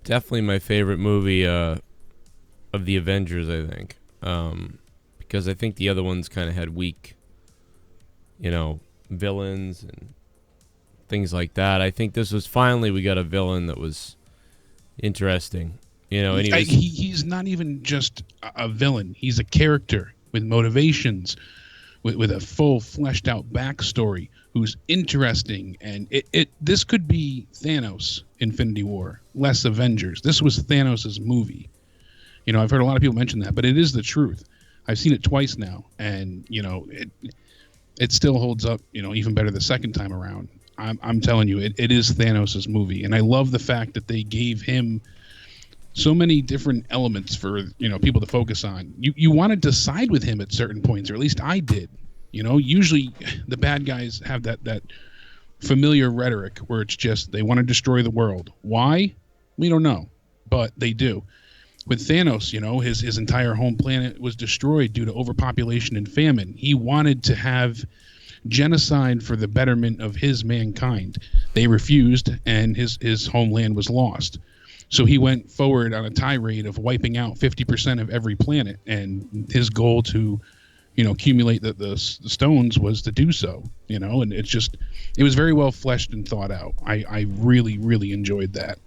Definitely my favorite movie of the Avengers, I think. Because I think the other ones kind of had weak, villains and things like that. I think this was finally we got a villain that was interesting. He's not even just a villain. He's a character with motivations, with a full fleshed out backstory who's interesting. And this could be Thanos Infinity War, less Avengers. This was Thanos' movie. I've heard a lot of people mention that, but it is the truth. I've seen it twice now, and it still holds up, even better the second time around. I'm telling you, it is Thanos' movie, and I love the fact that they gave him so many different elements for people to focus on. You wanted to side with him at certain points, or at least I did. Usually the bad guys have that familiar rhetoric where it's just they want to destroy the world. Why? We don't know, but they do. With Thanos, his entire home planet was destroyed due to overpopulation and famine. He wanted to have genocide for the betterment of his mankind. They refused, and his homeland was lost. So he went forward on a tirade of wiping out 50% of every planet, and his goal to, accumulate the stones was to do so, and it was very well fleshed and thought out. I really, really enjoyed that.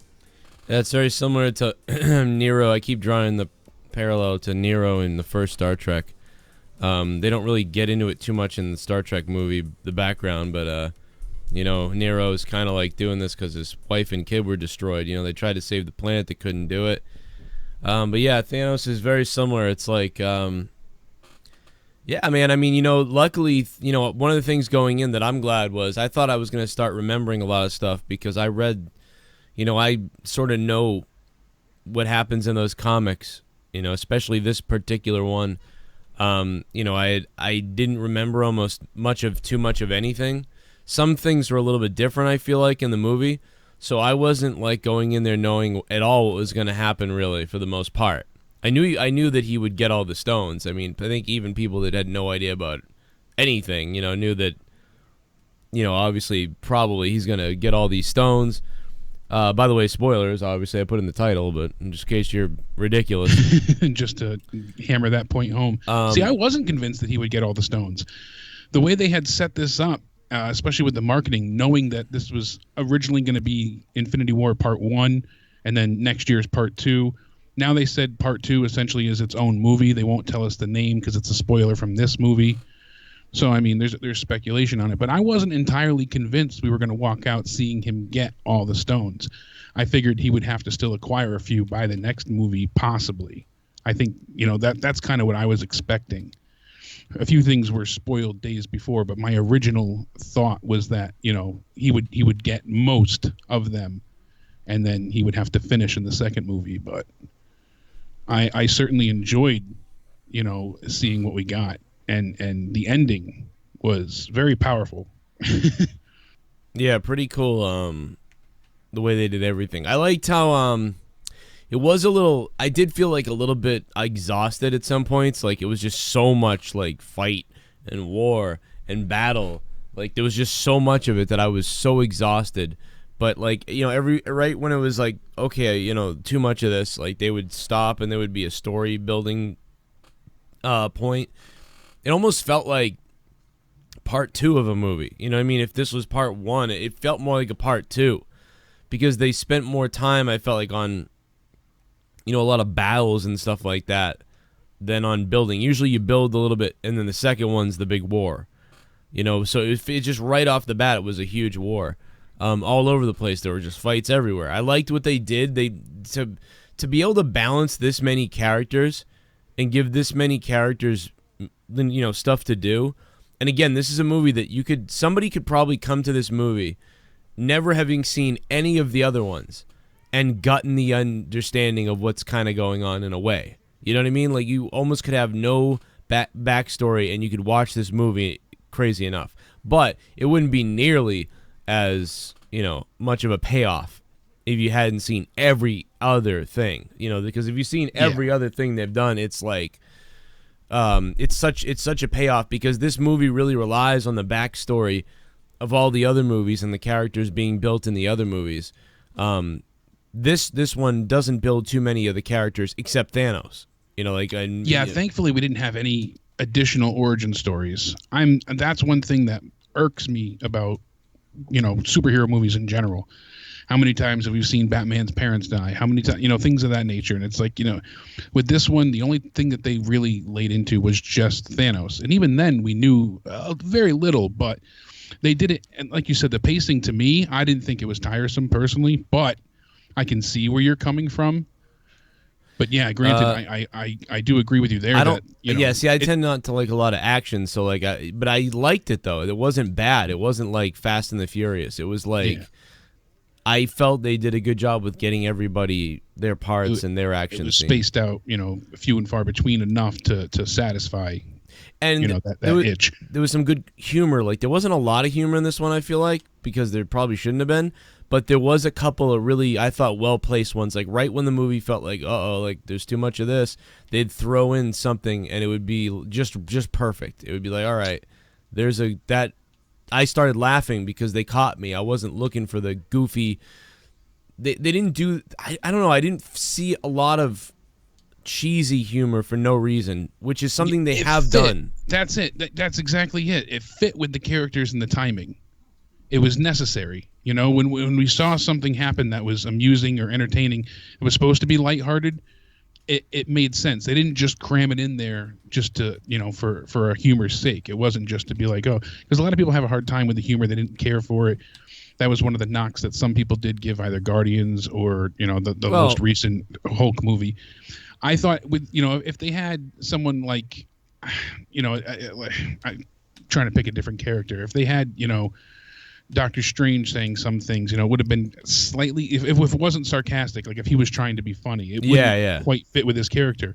That's very similar to Nero. I keep drawing the parallel to Nero in the first Star Trek. They don't really get into it too much in the Star Trek movie, the background, but Nero is kind of like doing this because his wife and kid were destroyed. They tried to save the planet, they couldn't do it. But yeah, Thanos is very similar. It's like, yeah, man. I mean, luckily, one of the things going in that I'm glad was I thought I was going to start remembering a lot of stuff because I read, I sort of know what happens in those comics, especially this particular one. I didn't remember almost too much of anything. Some things were a little bit different, I feel like, in the movie. So I wasn't like going in there knowing at all what was going to happen, really, for the most part. I knew that he would get all the stones. I mean, I think even people that had no idea about anything, knew that, obviously, probably he's going to get all these stones. By the way, spoilers, obviously, I put in the title, but in just case you're ridiculous. Just to hammer that point home. See, I wasn't convinced that he would get all the stones. The way they had set this up, especially with the marketing, knowing that this was originally going to be Infinity War Part 1 and then next year's Part 2. Now they said Part 2 essentially is its own movie. They won't tell us the name because it's a spoiler from this movie. So, I mean, there's speculation on it. But I wasn't entirely convinced we were going to walk out seeing him get all the stones. I figured he would have to still acquire a few by the next movie, possibly. I think, that's kind of what I was expecting. A few things were spoiled days before, but my original thought was that, he would get most of them, and then he would have to finish in the second movie. But I certainly enjoyed, seeing what we got. And the ending was very powerful. Yeah, pretty cool. The way they did everything. I liked how it was a little. I did feel like a little bit exhausted at some points. Like it was just so much like fight and war and battle. Like there was just so much of it that I was so exhausted. But like right when it was like okay, too much of this, like they would stop and there would be a story building point. It almost felt like part 2 of a movie. You know what I mean? If this was part 1, it felt more like a part 2 because they spent more time, I felt like, on, a lot of battles and stuff like that than on building. Usually you build a little bit and then the second one's the big war. So it just right off the bat, it was a huge war. All over the place. There were just fights everywhere. I liked what they did. To be able to balance this many characters and give this many characters stuff to do. And again, this is a movie that somebody could probably come to this movie never having seen any of the other ones and gotten the understanding of what's kind of going on in a way. You know what I mean? Like you almost could have no backstory and you could watch this movie crazy enough. But it wouldn't be nearly as, much of a payoff if you hadn't seen every other thing. Because if you've seen every other thing they've done, it's like it's such a payoff because this movie really relies on the backstory of all the other movies and the characters being built in the other movies. Mm-hmm. This one doesn't build too many of the characters except Thanos. Thankfully we didn't have any additional origin stories. That's one thing that irks me about superhero movies in general. How many times have we seen Batman's parents die? How many times, things of that nature? And it's like, with this one, the only thing that they really laid into was just Thanos. And even then, we knew very little, but they did it. And like you said, the pacing to me, I didn't think it was tiresome personally, but I can see where you're coming from. But yeah, granted, I do agree with you there. I don't. I tend not to like a lot of action, so but I liked it though. It wasn't bad. It wasn't like Fast and the Furious. It was like. Yeah. I felt they did a good job with getting everybody their parts and their action. It was spaced out, few and far between enough to satisfy, that itch. There was some good humor. Like there wasn't a lot of humor in this one, I feel like, because there probably shouldn't have been. But there was a couple of really, I thought, well-placed ones. Like right when the movie felt like, like there's too much of this, they'd throw in something and it would be just perfect. It would be like, all right, there's that. I started laughing because they caught me. I wasn't looking for the goofy. They didn't do. I don't know. I didn't see a lot of cheesy humor for no reason, which is something they have done. That's it. That's exactly it. It fit with the characters and the timing. It was necessary. When we saw something happen that was amusing or entertaining, it was supposed to be lighthearted. It made sense. They didn't just cram it in there just to, for a humor's sake. It wasn't just to be like, because a lot of people have a hard time with the humor. They didn't care for it. That was one of the knocks that some people did give either Guardians or, the most recent Hulk movie. I thought if they had someone like, I'm trying to pick a different character. If they had, Doctor Strange saying some things, it would have been slightly, if it wasn't sarcastic, like if he was trying to be funny, it wouldn't quite fit with his character.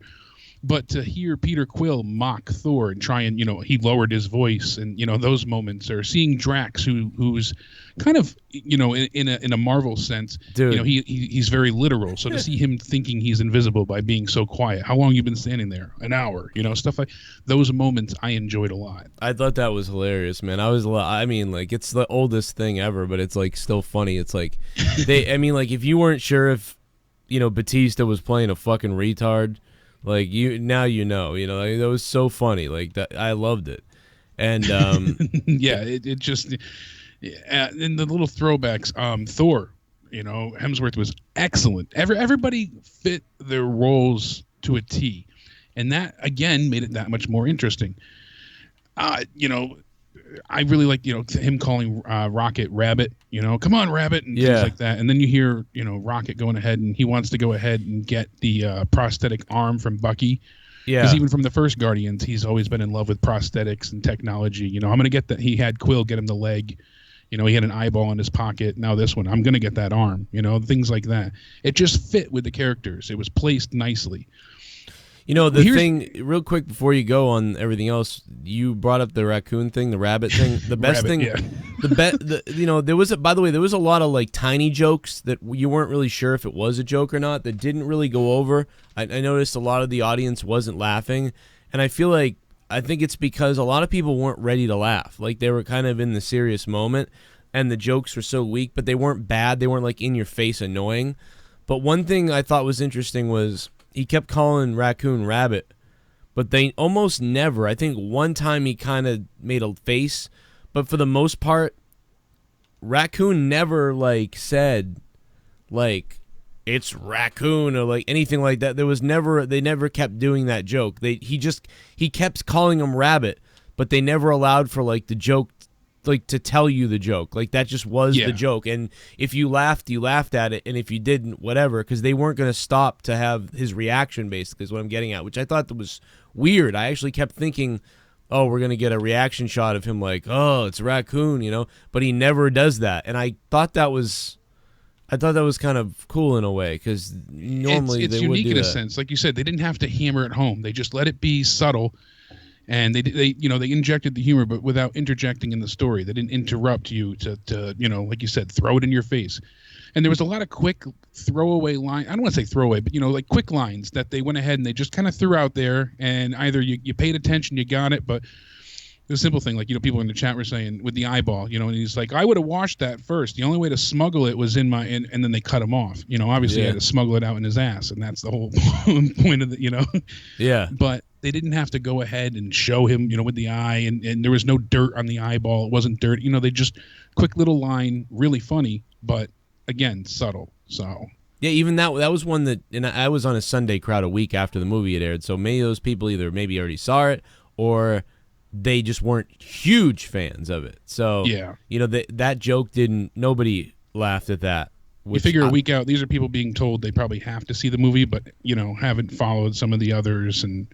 But to hear Peter Quill mock Thor and try and, he lowered his voice and, those moments, or seeing Drax, who's kind of, in a Marvel sense, dude, he's very literal. So to see him thinking he's invisible by being so quiet, how long you been standing there? An hour, stuff like those moments I enjoyed a lot. I thought that was hilarious, man. It's the oldest thing ever, but it's like still funny. It's like if you weren't sure if, Batista was playing a fucking retard, like that was so funny. Like that, I loved it, and it just in the little throwbacks. Thor, Hemsworth was excellent. Everybody fit their roles to a T, and that again made it that much more interesting. I really like him calling Rocket Rabbit, come on Rabbit, and things like that. And then you hear Rocket going ahead and he wants to go ahead and get the prosthetic arm from Bucky. Yeah, because even from the first Guardians, he's always been in love with prosthetics and technology. I'm gonna get that. He had Quill get him the leg. He had an eyeball in his pocket. Now this one, I'm gonna get that arm. Things like that. It just fit with the characters. It was placed nicely. Thing, real quick before you go on everything else, you brought up the raccoon thing, the rabbit thing. The best thing, there was by the way, there was a lot of like tiny jokes that you weren't really sure if it was a joke or not that didn't really go over. I noticed a lot of the audience wasn't laughing, and I think it's because a lot of people weren't ready to laugh. Like they were kind of in the serious moment, and the jokes were so weak, but they weren't bad. They weren't like in your face annoying. But one thing I thought was interesting was, he kept calling Raccoon Rabbit, but they almost never. I think one time he kind of made a face, but for the most part, Raccoon never said it's Raccoon or anything like that. They never kept doing that joke. He kept calling him Rabbit, but they never allowed for the joke to tell you the joke. That just was the joke, and if you laughed at it, and if you didn't, whatever, because they weren't going to stop to have his reaction, basically, is what I'm getting at, which I thought that was weird. I actually kept thinking, oh, we're going to get a reaction shot of him oh, it's Raccoon, but he never does that, and I thought that was kind of cool in a way, because normally it's they unique would do in a that. sense. Like you said, they didn't have to hammer it home. They just let it be subtle. And they injected the humor, but without interjecting in the story. They didn't interrupt you to like you said, throw it in your face. And there was a lot of quick throwaway line. I don't want to say throwaway, but quick lines that they went ahead and they just kind of threw out there. And either you paid attention, you got it, but The simple thing, like, people in the chat were saying with the eyeball, and he's like, I would have washed that first. The only way to smuggle it was in my, and then they cut him off. Obviously he had to smuggle it out in his ass, and that's the whole point of the, Yeah. But they didn't have to go ahead and show him, with the eye, and there was no dirt on the eyeball. It wasn't dirt. They just, quick little line, really funny, but again, subtle. So. Yeah, even that was one that, and I was on a Sunday crowd a week after the movie had aired, so many of those people either maybe already saw it or they just weren't huge fans of it. So, yeah, that joke nobody laughed at that. You figure a week out, these are people being told they probably have to see the movie, but, haven't followed some of the others. And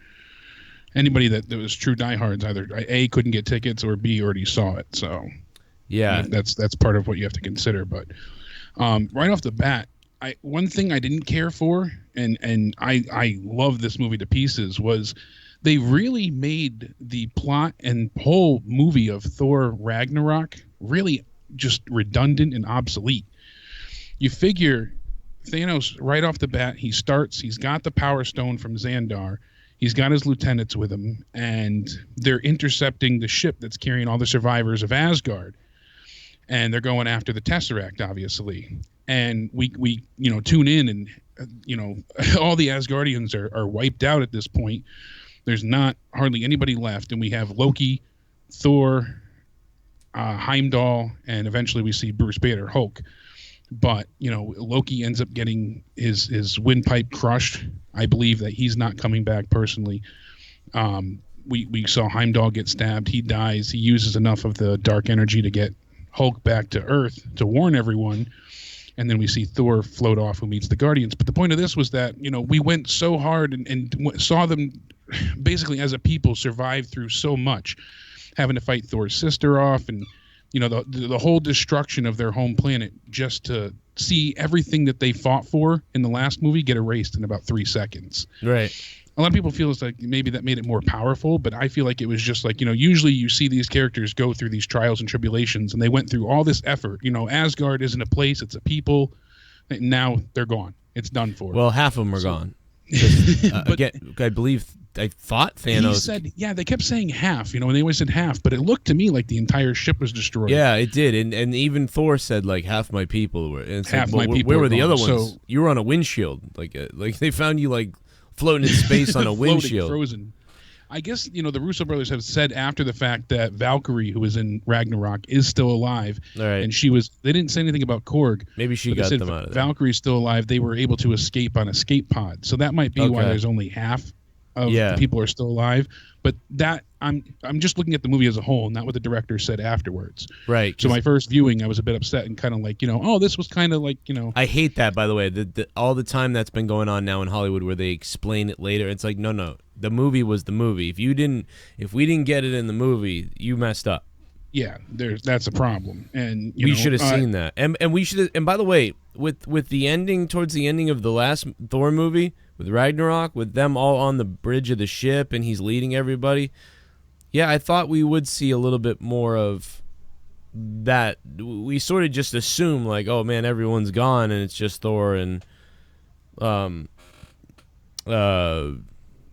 anybody that was true diehards either A, couldn't get tickets, or B, already saw it. So, yeah, that's part of what you have to consider. But right off the bat, one thing I didn't care for, and I love this movie to pieces, was they really made the plot and whole movie of Thor Ragnarok really just redundant and obsolete. You figure Thanos, right off the bat, he's got the Power Stone from Xandar. He's got his lieutenants with him, and they're intercepting the ship that's carrying all the survivors of Asgard. And they're going after the Tesseract, obviously. And we tune in, and, all the Asgardians are wiped out at this point. There's not hardly anybody left, and we have Loki, Thor, Heimdall, and eventually we see Bruce Banner, Hulk. But Loki ends up getting his windpipe crushed. I believe that he's not coming back personally. We saw Heimdall get stabbed. He dies. He uses enough of the dark energy to get Hulk back to Earth to warn everyone. And then we see Thor float off, who meets the Guardians. But the point of this was that, we went so hard and saw them basically as a people survive through so much, having to fight Thor's sister off, and the whole destruction of their home planet, just to see everything that they fought for in the last movie get erased in about 3 seconds. Right. A lot of people feel it's like maybe that made it more powerful, but I feel like it was just like, usually you see these characters go through these trials and tribulations, and they went through all this effort. Asgard isn't a place, it's a people. And now they're gone. It's done for. Well, half of them are gone. Again, I thought Thanos. He said, they kept saying half, and they always said half, but it looked to me like the entire ship was destroyed. Yeah, it did, and even Thor said like half my people were. And half my people. Where were the gone. other ones? So, you were on a windshield, like they found you like floating in space on a windshield, frozen. I guess the Russo brothers have said after the fact that Valkyrie, who was in Ragnarok, is still alive. All right. And they didn't say anything about Korg. Maybe she got them out of there. Valkyrie's still alive. They were able to escape on escape pod, so that might be why there's only half of the people are still alive. But that I'm just looking at the movie as a whole, not what the director said afterwards. Right. So my first viewing, I was a bit upset and kind of like, this was kind of like, I hate that, by the way. All the time that's been going on now in Hollywood where they explain it later. It's like, no. The movie was the movie. If we didn't get it in the movie, you messed up. Yeah, that's a problem. And we should have seen that. And we should. And by the way, with the ending, towards the ending of the last Thor movie, with Ragnarok, with them all on the bridge of the ship and he's leading everybody, yeah, I thought we would see a little bit more of that. We sort of just assume like, oh man, everyone's gone and it's just Thor and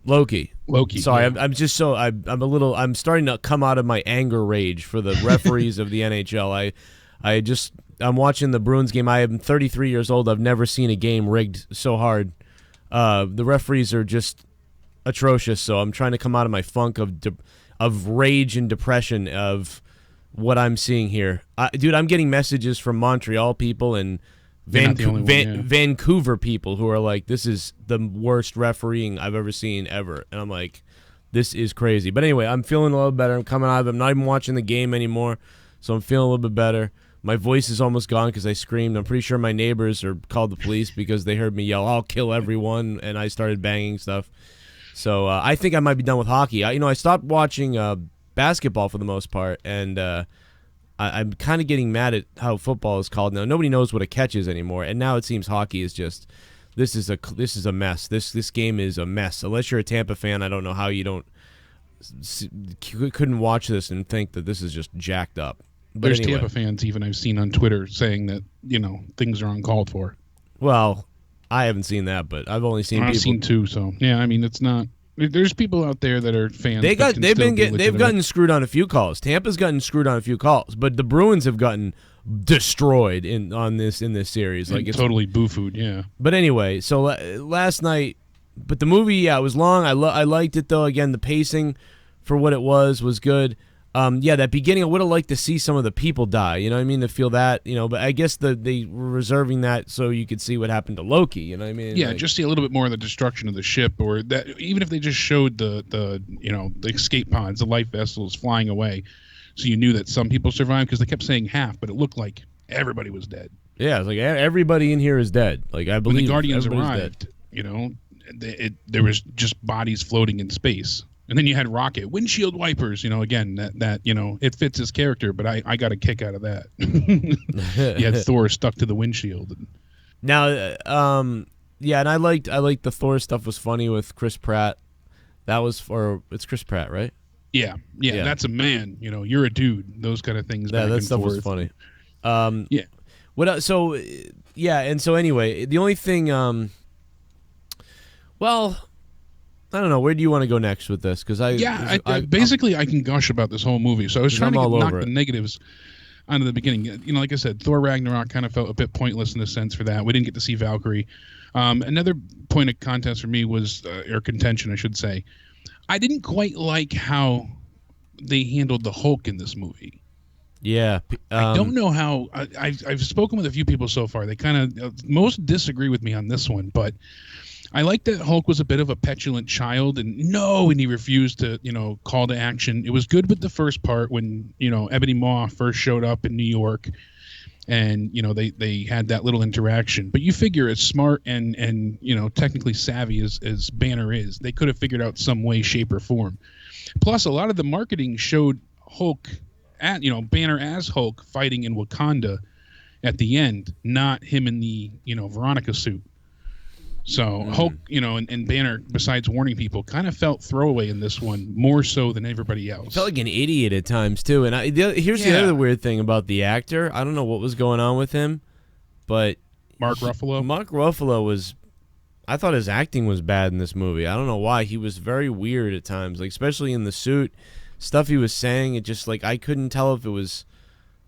Loki. Sorry, yeah. I'm starting to come out of my anger rage for the referees of the NHL. I'm watching the Bruins game. I am 33 years old. I've never seen a game rigged so hard. The referees are just atrocious. So I'm trying to come out of my funk of rage and depression of what I'm seeing here. Dude, I'm getting messages from Montreal people and Vancouver people who are like, this is the worst refereeing I've ever seen ever. And I'm like, this is crazy. But anyway, I'm feeling a little better. I'm coming out of it. I'm not even watching the game anymore, so I'm feeling a little bit better. My voice is almost gone because I screamed. I'm pretty sure my neighbors called the police because they heard me yell, I'll kill everyone, and I started banging stuff. So I think I might be done with hockey. I stopped watching basketball for the most part, and I'm kind of getting mad at how football is called now. Nobody knows what a catch is anymore, and now it seems hockey is just this is a mess. This game is a mess. Unless you're a Tampa fan, I don't know how you couldn't watch this and think that this is just jacked up. But there's anyway. Tampa fans even I've seen on Twitter saying that things are uncalled for. Well, I haven't seen that, but I've only seen I've people. seen two, so yeah. I mean, it's not. There's people out there that are fans. They've gotten screwed on a few calls. Tampa's gotten screwed on a few calls, but the Bruins have gotten destroyed in this series. Like, it's totally boo-fooed, yeah. But anyway, so last night, but the movie, yeah, it was long. I liked it though. Again, the pacing for what it was good. Yeah, that beginning, I would have liked to see some of the people die. You know what I mean? To feel that, you know. But I guess they were reserving that so you could see what happened to Loki. You know what I mean? Yeah, just see a little bit more of the destruction of the ship, or that. Even if they just showed the escape pods, the life vessels flying away, so you knew that some people survived, because they kept saying half, but it looked like everybody was dead. Yeah, it's like everybody in here is dead. Like, I believe when the Guardians arrived, dead. You know, there was just bodies floating in space. And then you had Rocket, windshield wipers, you know, again, that you know, it fits his character, but I got a kick out of that. You had Thor stuck to the windshield. Now, yeah, and I liked the Thor stuff was funny with Chris Pratt. That was it's Chris Pratt, right? Yeah, that's a man. You know, you're a dude. Those kind of things. Yeah, that stuff was funny. Yeah. What else? So, yeah, and so anyway, the only thing, well, I don't know. Where do you want to go next with this? Because I can gush about this whole movie. So I was trying to knock the negatives out of the beginning. You know, like I said, Thor Ragnarok kind of felt a bit pointless in a sense for that. We didn't get to see Valkyrie. Another point of contest for me was, or contention, I should say, I didn't quite like how they handled the Hulk in this movie. Yeah. I don't know how. I've spoken with a few people so far. They kind of most disagree with me on this one, but I like that Hulk was a bit of a petulant child, and he refused to, you know, call to action. It was good with the first part when, you know, Ebony Maw first showed up in New York, and, you know, they had that little interaction. But you figure, as smart and you know, technically savvy as Banner is, they could have figured out some way, shape, or form. Plus, a lot of the marketing showed Hulk Banner as Hulk fighting in Wakanda at the end, not him in the, you know, Veronica suit. So Hulk, you know, and Banner, besides warning people, kind of felt throwaway in this one, more so than everybody else. He felt like an idiot at times too. And here's the other weird thing about the actor. I don't know what was going on with him, but Mark Ruffalo was. I thought his acting was bad in this movie. I don't know why. He was very weird at times, like especially in the suit. Stuff he was saying, it just like I couldn't tell if it was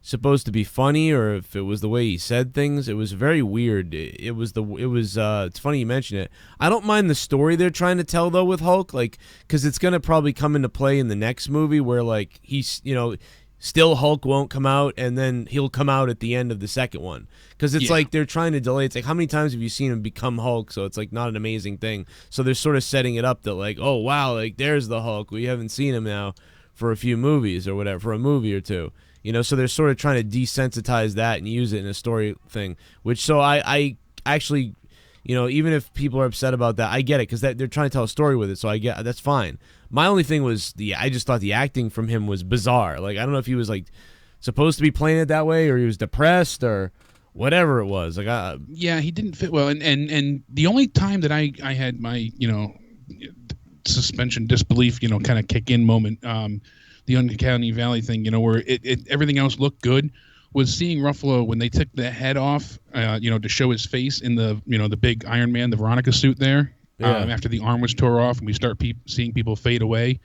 supposed to be funny or if it was the way he said things. It was very weird. It's funny you mention it. I don't mind the story they're trying to tell though with Hulk, like, because it's gonna probably come into play in the next movie where like he's, you know, still Hulk won't come out and then he'll come out at the end of the second one, because it's like they're trying to delay. It's like, how many times have you seen him become Hulk? So it's like not an amazing thing. So they're sort of setting it up that like, oh wow, like there's the Hulk, we haven't seen him now for a few movies or whatever, for a movie or two. You know, so they're sort of trying to desensitize that and use it in a story thing, which so I actually, you know, even if people are upset about that, I get it, because they're trying to tell a story with it, so I get that's fine. My only thing was I just thought the acting from him was bizarre. Like, I don't know if he was like supposed to be playing it that way or he was depressed or whatever it was. Like, yeah, he didn't fit well. And the only time that I had my, you know, suspension disbelief, you know, kind of kick in moment, the Uncanny Valley thing, you know, where everything else looked good, was seeing Ruffalo when they took the head off, you know, to show his face in the, you know, the big Iron Man, the Veronica suit there, after the arm was tore off, and we start seeing people fade away,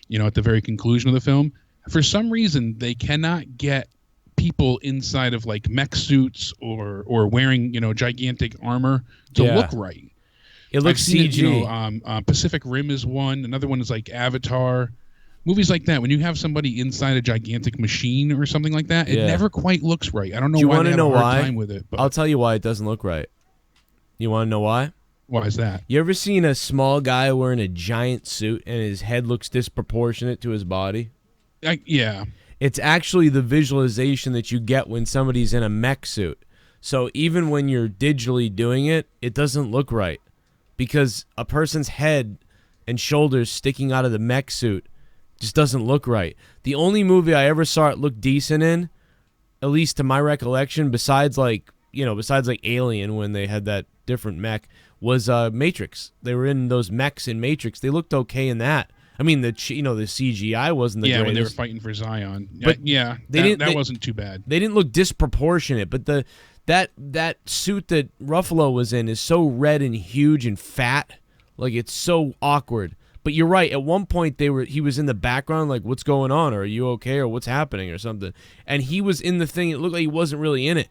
you know, at the very conclusion of the film. For some reason, they cannot get people inside of like mech suits or wearing, you know, gigantic armor to look right. It looks CG. You know, Pacific Rim is one. Another one is like Avatar. Movies like that, when you have somebody inside a gigantic machine or something like that, it never quite looks right. I don't know why they have a hard time with it. But I'll tell you why it doesn't look right. You want to know why? Why is that? You ever seen a small guy wearing a giant suit and his head looks disproportionate to his body? Yeah. It's actually the visualization that you get when somebody's in a mech suit. So even when you're digitally doing it, it doesn't look right, because a person's head and shoulders sticking out of the mech suit just doesn't look right. The only movie I ever saw it look decent in, at least to my recollection, besides like Alien, when they had that different mech, was Matrix. They were in those mechs in Matrix. They looked okay in that. I mean, the CGI wasn't the greatest. When they were fighting for Zion. But that wasn't too bad. They didn't look disproportionate, but that suit that Ruffalo was in is so red and huge and fat. Like, it's so awkward. But you're right. At one point, he was in the background, like, what's going on? Or are you okay? Or what's happening? Or something. And he was in the thing. It looked like he wasn't really in it.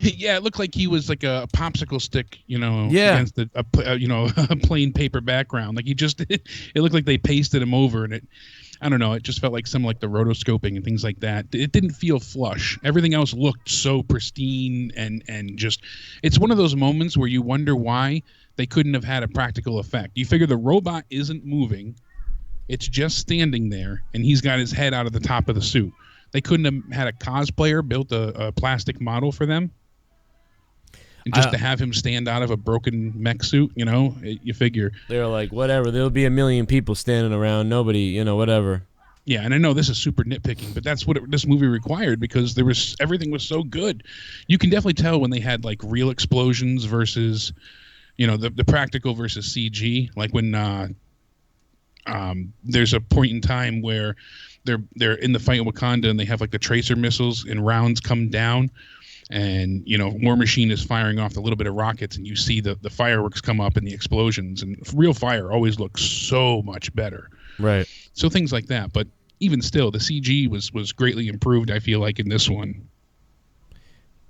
Yeah, it looked like he was like a popsicle stick, Yeah. against a plain paper background. Like it looked like they pasted him over, and I don't know, it just felt like some like the rotoscoping and things like that. It didn't feel flush. Everything else looked so pristine and just, it's one of those moments where you wonder why they couldn't have had a practical effect. You figure the robot isn't moving, it's just standing there, and he's got his head out of the top of the suit. They couldn't have had a cosplayer built a plastic model for them. And just to have him stand out of a broken mech suit, you figure. They're like, whatever. There'll be a million people standing around. Nobody, whatever. Yeah, and I know this is super nitpicking, but that's what this movie required because everything was so good. You can definitely tell when they had like real explosions versus, the practical versus CG. Like when there's a point in time where they're in the fight in Wakanda and they have like the tracer missiles and rounds come down. And, War Machine is firing off a little bit of rockets, and you see the fireworks come up and the explosions. And real fire always looks so much better. Right. So things like that. But even still, the CG was greatly improved, I feel like, in this one.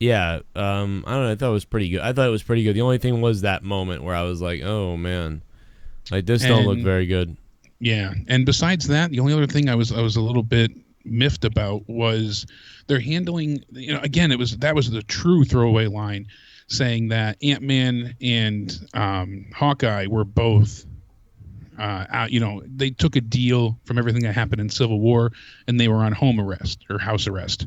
Yeah. I don't know. I thought it was pretty good. The only thing was that moment where I was like, oh, man. Like, this don't look very good. Yeah. And besides that, the only other thing I was a little bit miffed about was they're handling, again, that was the true throwaway line, saying that Ant-Man and Hawkeye were both out, they took a deal from everything that happened in Civil War, and they were on home arrest or house arrest.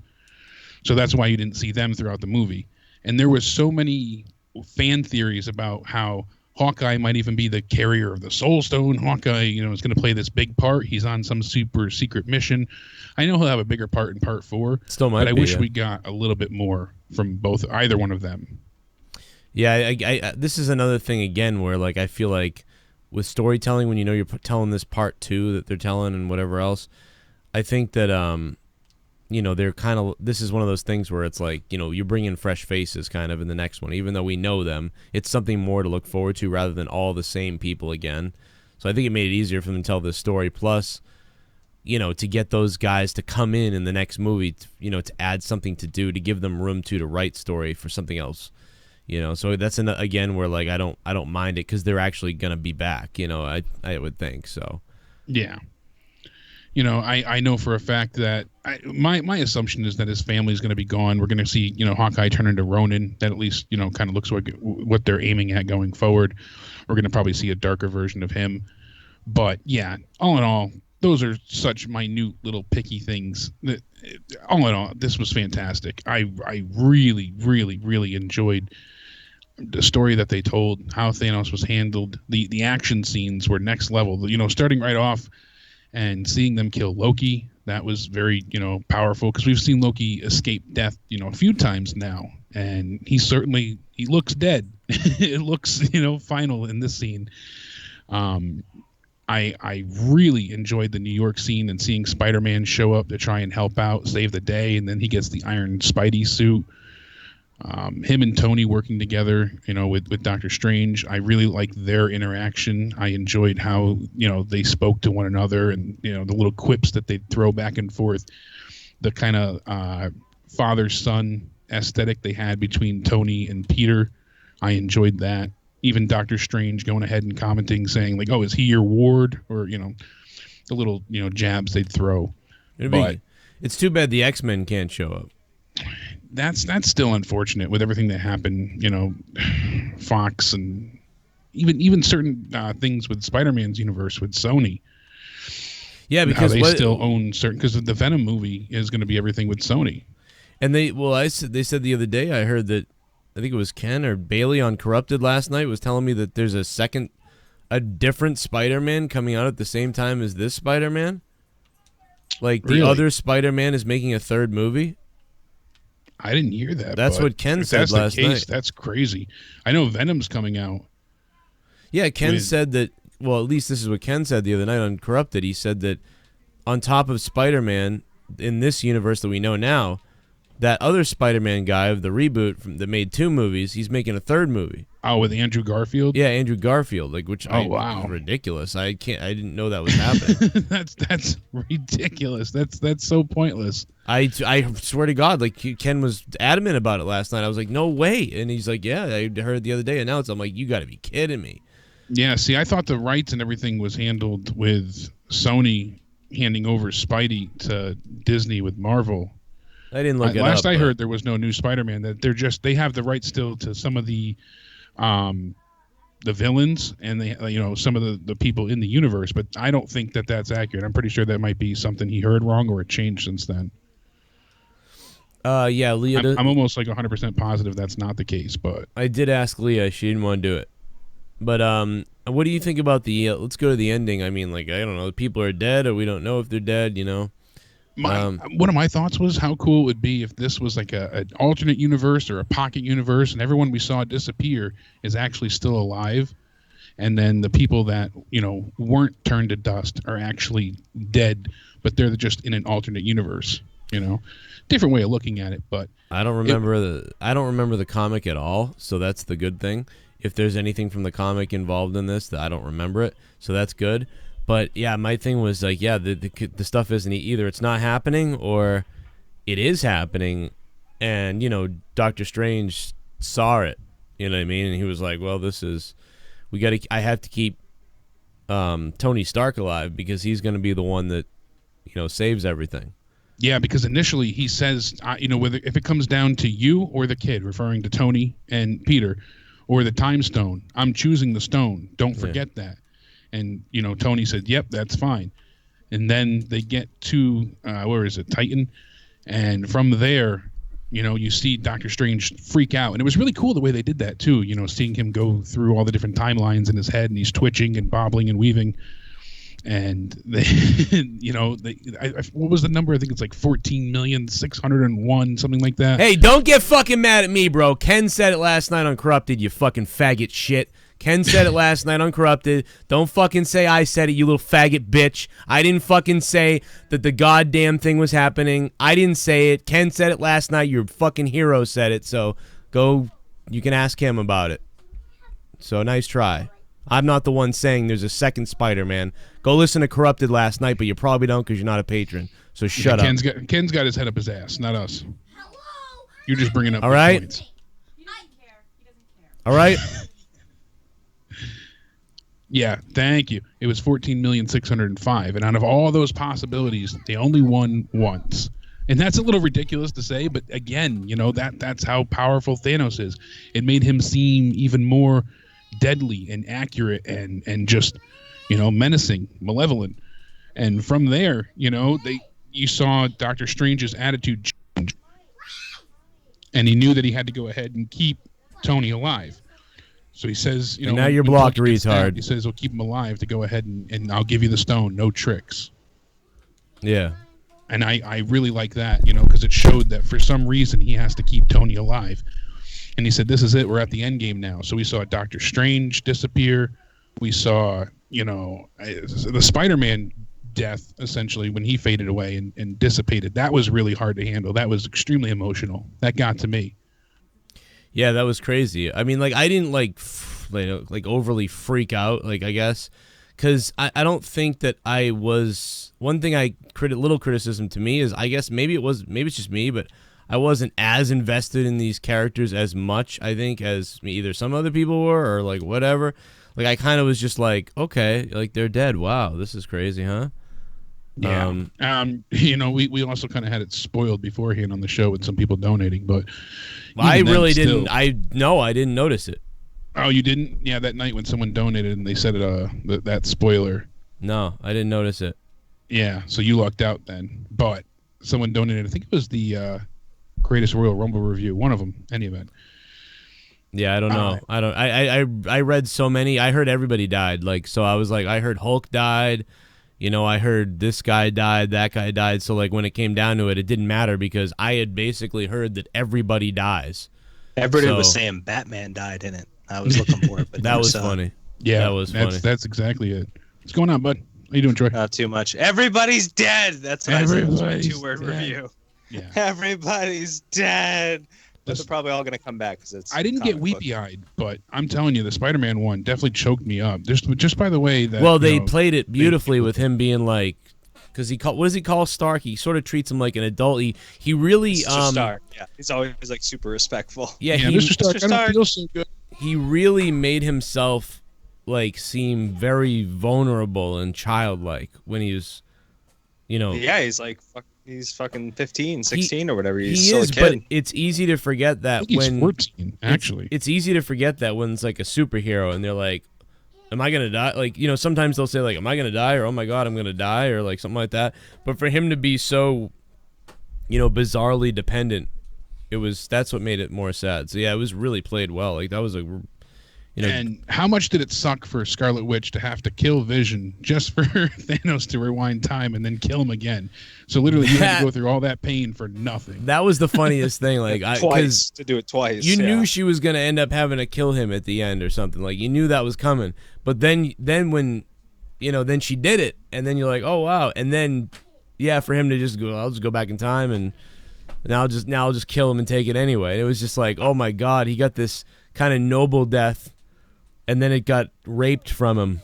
So that's why you didn't see them throughout the movie. And there was so many fan theories about how Hawkeye might even be the carrier of the Soul Stone. Hawkeye, is going to play this big part. He's on some super secret mission. I know he'll have a bigger part in part 4. Still might but I be, wish yeah. we got a little bit more from either one of them. Yeah, I this is another thing again where like I feel like with storytelling, when you're telling this part 2 that they're telling and whatever else, I think that they're kind of, this is one of those things where it's like, you bring in fresh faces kind of in the next one, even though we know them. It's something more to look forward to rather than all the same people again. So I think it made it easier for them to tell this story. Plus, to get those guys to come in the next movie, to add something to do, to give them room to write story for something else. So that's again where like I don't mind it because they're actually gonna be back. I would think so. Yeah. I know for a fact that my assumption is that his family is going to be gone. We're going to see, Hawkeye turn into Ronin. That at least, kind of looks like what they're aiming at going forward. We're going to probably see a darker version of him. But yeah, all in all, those are such minute little picky things. That, all in all, this was fantastic. I really, really, really enjoyed the story that they told, how Thanos was handled. The action scenes were next level. Starting right off and seeing them kill Loki, that was very, powerful because we've seen Loki escape death, a few times now. And he looks dead. It looks, final in this scene. I really enjoyed the New York scene and seeing Spider-Man show up to try and help out, save the day, and then he gets the Iron Spidey suit. Him and Tony working together, with Doctor Strange. I really liked their interaction. I enjoyed how, they spoke to one another and, the little quips that they'd throw back and forth. The kind of father-son aesthetic they had between Tony and Peter. I enjoyed that. Even Doctor Strange going ahead and commenting, saying like, "Oh, is he your ward?" Or the little jabs they'd throw. It's too bad the X-Men can't show up. That's still unfortunate with everything that happened. Fox and even certain things with Spider-Man's universe with Sony. Yeah, because they still own certain, because the Venom movie is going to be everything with Sony. And they said the other day, I heard that, I think it was Ken or Bailey on Corrupted last night was telling me that there's a different Spider-Man coming out at the same time as this Spider-Man. Like the other Spider-Man is making a third movie. I didn't hear that. That's what Ken said last night. That's crazy. I know Venom's coming out. Yeah, Ken said that. Well, at least this is what Ken said the other night on Corrupted. He said that on top of Spider-Man in this universe that we know now, that other Spider-Man guy of the reboot that made 2 movies, he's making a third movie. Oh, with Andrew Garfield? Yeah, Andrew Garfield, like wow. ridiculous. I didn't know that was happening. That's ridiculous. That's so pointless. I swear to God, like Ken was adamant about it last night. I was like, no way, and he's like, yeah, I heard the other day announced. I'm like, you got to be kidding me. Yeah, see, I thought the rights and everything was handled with Sony handing over Spidey to Disney with Marvel. I didn't look it up. Last I heard, there was no new Spider-Man. That they have the rights still to some of the villains and some of the people in the universe, but I don't think that that's accurate. I'm pretty sure that might be something he heard wrong or it changed since then. Yeah, Leah. I'm almost like 100% positive that's not the case, but I did ask Leah. She didn't want to do it. But what do you think about the? Let's go to the ending. I mean, like, I don't know. People are dead, or we don't know if they're dead. You know. One of my thoughts was how cool it would be if this was like an alternate universe or a pocket universe, and everyone we saw disappear is actually still alive, and then the people that weren't turned to dust are actually dead, but they're just in an alternate universe. Different way of looking at it, but I don't remember the comic at all, so that's the good thing. If there's anything from the comic involved in this, that I don't remember it, so that's good. But yeah, my thing was like, yeah, the stuff isn't either it's not happening or it is happening, and Doctor Strange saw it, you know what I mean, and he was like, well, I have to keep Tony Stark alive because he's going to be the one that saves everything. Yeah, because initially he says, whether if it comes down to you or the kid, referring to Tony and Peter, or the time stone, I'm choosing the stone. Don't forget that. And, Tony said, yep, that's fine. And then they get to, where is it, Titan? And from there, you see Doctor Strange freak out. And it was really cool the way they did that, too, seeing him go through all the different timelines in his head, and he's twitching and bobbling and weaving. And they, what was the number? I think it's like 14,601,000, something like that. Hey, don't get fucking mad at me, bro. Ken said it last night on Corrupted, you fucking faggot shit. Ken said it last night on Corrupted. Don't fucking say I said it, you little faggot bitch. I didn't fucking say that the goddamn thing was happening. I didn't say it. Ken said it last night. Your fucking hero said it. So you can ask him about it. So nice try. I'm not the one saying there's a second Spider-Man. Go listen to Corrupted last night, but you probably don't because you're not a patron. So shut up. Ken's got his head up his ass, not us. Hello? You're just bringing up all right? Points. He doesn't care. He doesn't care. All right? Yeah, thank you. It was 14,605,000, and out of all those possibilities, they only won once. And that's a little ridiculous to say, but again, that's how powerful Thanos is. It made him seem even more deadly and accurate and just menacing, malevolent. And from there, you saw Doctor Strange's attitude change, and he knew that he had to go ahead and keep Tony alive. So he says, and now you're blocked, retard. He says he'll keep him alive to go ahead and I'll give you the stone, no tricks. Yeah. And I really like that, because it showed that for some reason he has to keep Tony alive. And he said, this is it. We're at the end game now. So we saw Doctor Strange disappear. We saw, the Spider-Man death, essentially, when he faded away and dissipated. That was really hard to handle. That was extremely emotional. That got to me. Yeah, that was crazy. I mean, like, I didn't, like overly freak out, like, I guess. Because I don't think that I was... One thing little criticism to me is, I guess, maybe it's just me, but... I wasn't as invested in these characters as much, I think, as either some other people were or, like, whatever. Like, I kind of was just like, okay, like, they're dead. Wow, this is crazy, huh? Yeah. We also kind of had it spoiled beforehand on the show with some people donating, but... I really didn't. I didn't notice it. Oh, you didn't? Yeah, that night when someone donated and they said that spoiler. No, I didn't notice it. Yeah, so you lucked out then. But someone donated, I think it was the... Greatest Royal Rumble review, one of them, any event. Yeah, I don't know. I read so many. I heard everybody died. Like, so I was like, I heard Hulk died. I heard this guy died, that guy died. So like when it came down to it, it didn't matter because I had basically heard that everybody dies. Everybody was saying Batman died in it. I was looking for it, but that was funny. Yeah, that was funny. That's exactly it. What's going on, bud? How you doing, Troy? Not too much. Everybody's dead. That's what I said. 2-word review. Yeah. Everybody's dead. But they're probably all going to come back because it's. I didn't get weepy-eyed, but I'm telling you, the Spider-Man one definitely choked me up. Just by the way that. Well, they played it beautifully with him being like, because what does he call Stark? He sort of treats him like an adult. He really Mr. Stark. Yeah, he's always like super respectful. Yeah, Mr. Stark. I don't feel so good. He really made himself like seem very vulnerable and childlike when he was, Yeah, he's like he's fucking 15, 16 or whatever. He's he still is, a kid. but it's easy to forget that He's when 14, actually. It's easy to forget that when it's like a superhero and they're like, am I gonna die? Like, sometimes they'll say like, am I gonna die? Or, oh my God, I'm gonna die, or like something like that. But for him to be so, bizarrely dependent, that's what made it more sad. So yeah, it was really played well. Like that was And how much did it suck for Scarlet Witch to have to kill Vision just for Thanos to rewind time and then kill him again? So literally, you had to go through all that pain for nothing. That was the funniest thing. Like to do it twice. You knew she was gonna end up having to kill him at the end or something. Like you knew that was coming. But then when, then she did it, and then you're like, oh wow. And then, for him to just go, I'll just go back in time and now I'll just kill him and take it anyway. And it was just like, oh my God, he got this kind of noble death. And then it got raped from him.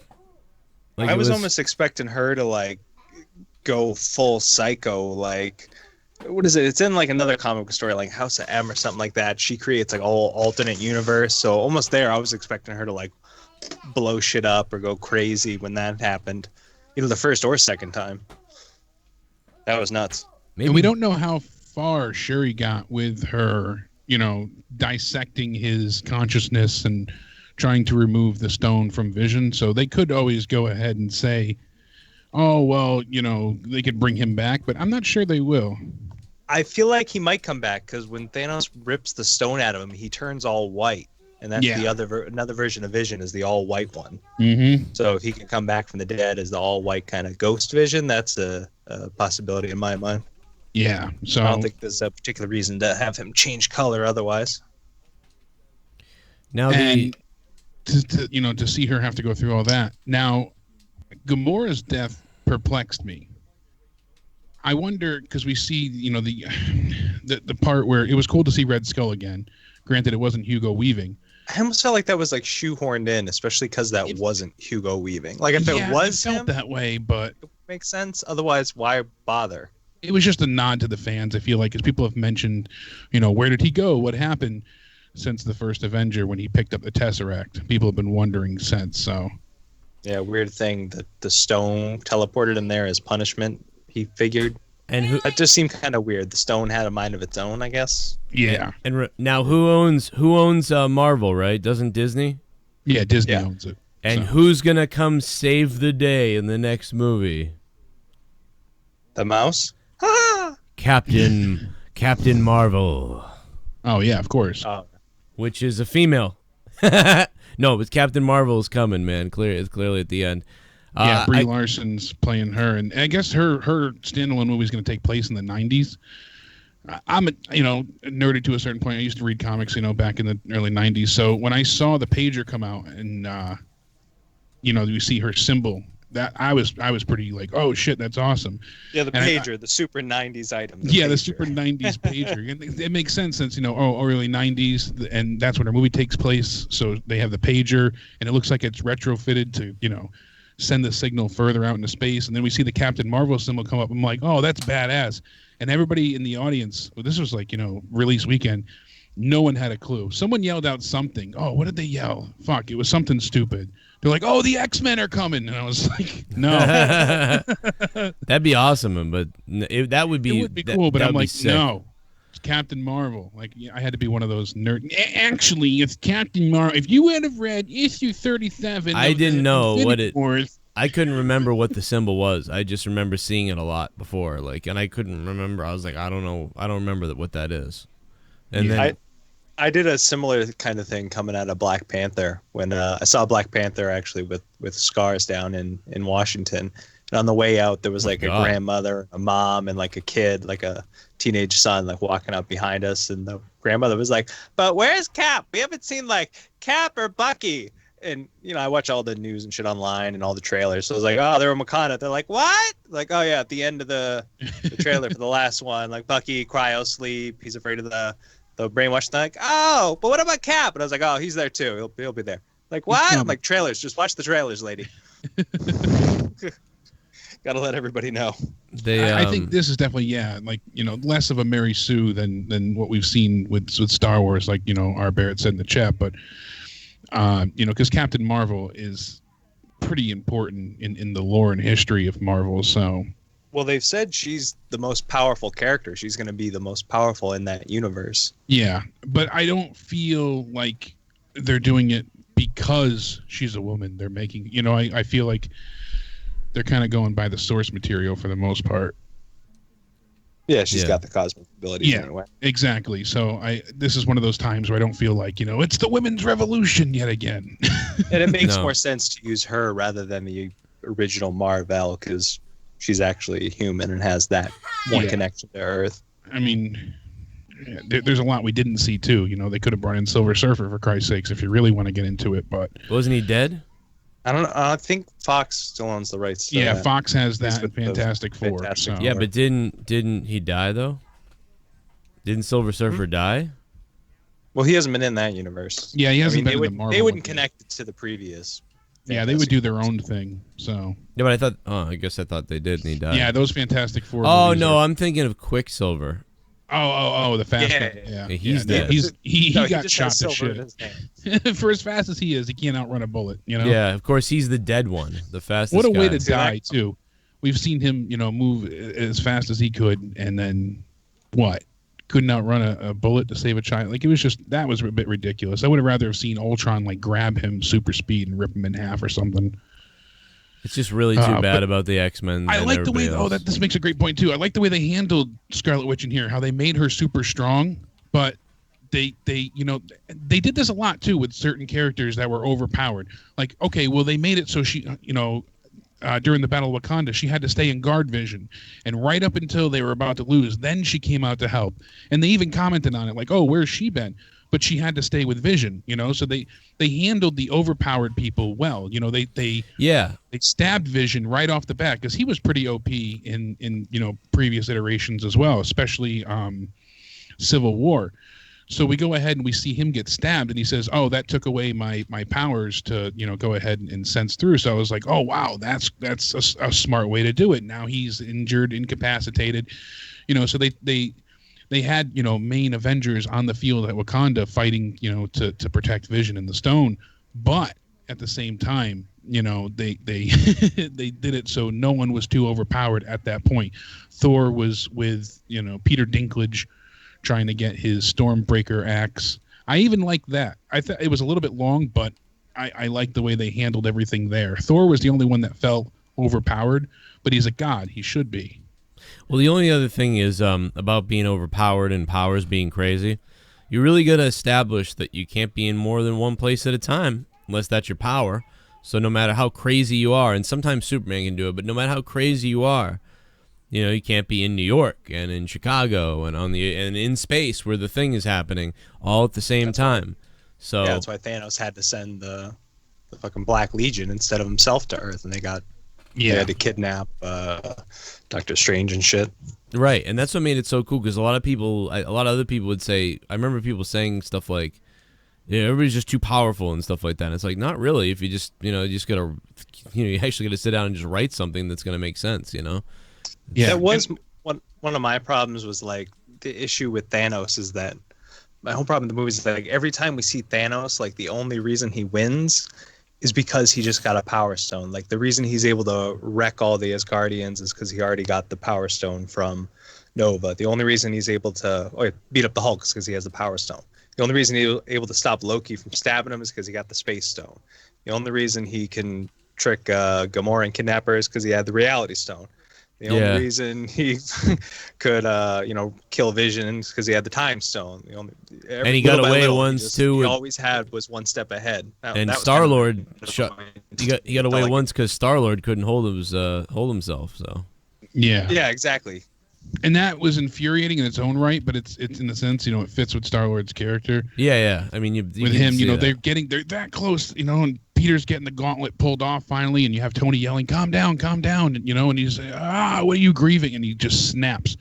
Like I was almost expecting her to like go full psycho. Like, what is it? It's in like another comic book story, like House of M or something like that. She creates like a whole alternate universe. So almost there, I was expecting her to like blow shit up or go crazy when that happened. Either the first or second time. That was nuts. And we don't know how far Shuri got with her, dissecting his consciousness and trying to remove the stone from Vision. So they could always go ahead and say, oh, well, they could bring him back, but I'm not sure they will. I feel like he might come back because when Thanos rips the stone out of him, he turns all white. And that's another version of Vision is the all white one. Mm-hmm. So if he can come back from the dead as the all white kind of ghost Vision, that's a possibility in my mind. Yeah. So I don't think there's a particular reason to have him change color otherwise. Now to see her have to go through all that. Now, Gamora's death perplexed me. I wonder, because we see, the part where it was cool to see Red Skull again. Granted, it wasn't Hugo Weaving. I almost felt like that was like shoehorned in, especially because that wasn't Hugo Weaving. Like if it was it felt him, that way, but it makes sense. Otherwise, why bother? It was just a nod to the fans. I feel like, as people have mentioned, where did he go? What happened? Since the first Avenger when he picked up the Tesseract. People have been wondering since, so. Yeah, weird thing that the stone teleported him there as punishment, he figured. And that just seemed kind of weird. The stone had a mind of its own, I guess. Yeah. And now who owns Marvel, right? Doesn't Disney? Yeah, Disney owns it. And who's going to come save the day in the next movie? The mouse? Captain Marvel. Oh, yeah, of course. Which is a female. No, but Captain Marvel is coming, man. It's clearly at the end. Brie Larson's playing her, and I guess her standalone movie is going to take place in the 90s. I'm nerdy to a certain point. I used to read comics, back in the early 90s. So when I saw the pager come out and you see her symbol, that I was pretty like, oh shit, that's awesome. Yeah, the pager, the super 90s item. The super 90s pager. And it makes sense since early 90s, and that's when our movie takes place. So they have the pager, and it looks like it's retrofitted to send the signal further out into space. And then we see the Captain Marvel symbol come up. I'm like, oh, that's badass. And everybody in the audience, this was like release weekend, no one had a clue. Someone yelled out something. Oh, what did they yell? Fuck, it was something stupid. They're like, oh, the X-Men are coming. And I was like, no. That'd be awesome, but that would be... It would be cool, but I'm like, no. It's Captain Marvel. Like, I had to be one of those nerd... Actually, it's Captain Marvel. If you would have read issue 37... I didn't know what it... Wars, I couldn't remember what the symbol was. I just remember seeing it a lot before. And I couldn't remember. I was like, I don't know. I don't remember what that is. And then... I did a similar kind of thing coming out of Black Panther when I saw Black Panther actually with Scars down in Washington. And on the way out, there was like a grandmother, a mom, and like a kid, like a teenage son, like walking up behind us. And the grandmother was like, but where's Cap? We haven't seen like Cap or Bucky. And, I watch all the news and shit online and all the trailers. So I was like, oh, they're in Wakanda. They're like, what? Like, oh, yeah, at the end of the trailer for the last one, like Bucky, cryo sleep. He's afraid of the the brainwash thing. Like, oh, but what about Cap? And I was like, oh, he's there too. He'll be there. Like, what? I'm like, trailers. Just watch the trailers, lady. Gotta let everybody know. I think this is definitely less of a Mary Sue than what we've seen with Star Wars, like R. Barrett said in the chat, but because Captain Marvel is pretty important in the lore and history of Marvel. So, well, they've said she's the most powerful character. She's going to be the most powerful in that universe. Yeah, but I don't feel like they're doing it because she's a woman. They're making, I feel like they're kind of going by the source material for the most part. Yeah, she's got the cosmic abilities anyway. Exactly. So this is one of those times where I don't feel like, it's the women's revolution yet again. And it makes more sense to use her rather than the original Marvel, because she's actually human and has that one connection to Earth. I mean, there's a lot we didn't see too. They could have brought in Silver Surfer, for Christ's sakes, if you really want to get into it. But wasn't he dead? I don't know. I think Fox still owns the rights to that. Fox has that in Fantastic Four. Yeah, but didn't he die though? Didn't Silver Surfer die? Well, he hasn't been in that universe. Yeah, he hasn't been in the Marvel. They wouldn't connect it to the previous. Yeah, they would do their own thing. So. Yeah, but I thought. Oh, I guess I thought they did, and he died. Yeah, those Fantastic Four. Oh no, I'm thinking of Quicksilver. Oh, the fast guy. Yeah. He's dead. He got shot to shit. For as fast as he is, he can't outrun a bullet. Yeah, of course he's the dead one, the fastest. What a way guy. to die too. We've seen him, move as fast as he could, and then what? Couldn't outrun a bullet to save a child. Like, it was just, that was a bit ridiculous. I would have rather have seen Ultron grab him super speed and rip him in half or something. It's just really too bad about the X-Men. I like the way. This makes a great point too. I like the way they handled Scarlet Witch in here. How they made her super strong, but they did this a lot too with certain characters that were overpowered. Like, okay, well, they made it so she, during the Battle of Wakanda, she had to stay in guard vision, and right up until they were about to lose, then she came out to help. And they even commented on it, like, "Oh, where's she been?" But she had to stay with Vision, So they handled the overpowered people well. They stabbed Vision right off the bat, because he was pretty OP in previous iterations as well, especially Civil War. So we go ahead and we see him get stabbed, and he says, "Oh, that took away my powers to go ahead and sense through." So I was like, "Oh wow, that's a smart way to do it." Now he's injured, incapacitated, So they had main Avengers on the field at Wakanda fighting to protect Vision and the Stone, but at the same time they they did it so no one was too overpowered at that point. Thor was with Peter Dinklage trying to get his Stormbreaker axe. I even liked that. I thought it was a little bit long, but I liked the way they handled everything there. Thor was the only one that felt overpowered, but he's a god. He should be. Well, the only other thing is about being overpowered and powers being crazy. You really got to establish that you can't be in more than one place at a time unless that's your power. So no matter how crazy you are, and sometimes Superman can do it, but no matter how crazy you are, you can't be in New York and in Chicago and and in space where the thing is happening all at the same time. So yeah, that's why Thanos had to send the fucking Black Legion instead of himself to Earth, and they had to kidnap Doctor Strange and shit. Right, and that's what made it so cool, because a lot of other people would say, I remember people saying stuff like, everybody's just too powerful and stuff like that. And it's like, not really. If you just, you just gotta, you actually gotta sit down and just write something that's gonna make sense, Yeah, that was one of my problems. Was like the issue with Thanos is that my whole problem with the movie is that every time we see Thanos, the only reason he wins is because he just got a Power Stone. The reason he's able to wreck all the Asgardians is because he already got the Power Stone from Nova. The only reason he's able to beat up the Hulk is because he has the Power Stone. The only reason he's able to stop Loki from stabbing him is because he got the Space Stone. The only reason he can trick Gamora and kidnap her is because he had the Reality Stone. The only reason he could, kill Vision is because he had the Time Stone. And he got away once too. He always had was one step ahead. And Star-Lord, he got away once because Star-Lord couldn't hold himself. So yeah, exactly. And that was infuriating in its own right, but it's in the sense it fits with Star-Lord's character. Yeah. I mean, with him, they're that close, and Peter's getting the gauntlet pulled off finally, and you have Tony yelling, calm down, and he's what are you grieving? And he just snaps.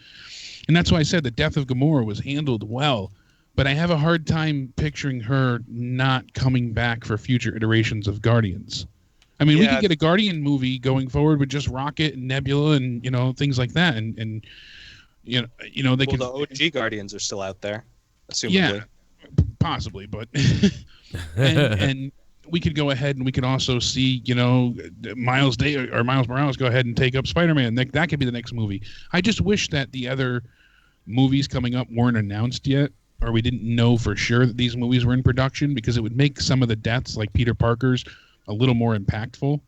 And that's why I said the death of Gamora was handled well, but I have a hard time picturing her not coming back for future iterations of Guardians. I mean, we could get a Guardian movie going forward with just Rocket and Nebula and things like that, and they can. The OG Guardians are still out there, assumably. Yeah, possibly, but and we could go ahead and we could also see Miles Morales go ahead and take up Spider-Man. That could be the next movie. I just wish that the other movies coming up weren't announced yet, or we didn't know for sure that these movies were in production, because it would make some of the deaths, like Peter Parker's, a little more impactful.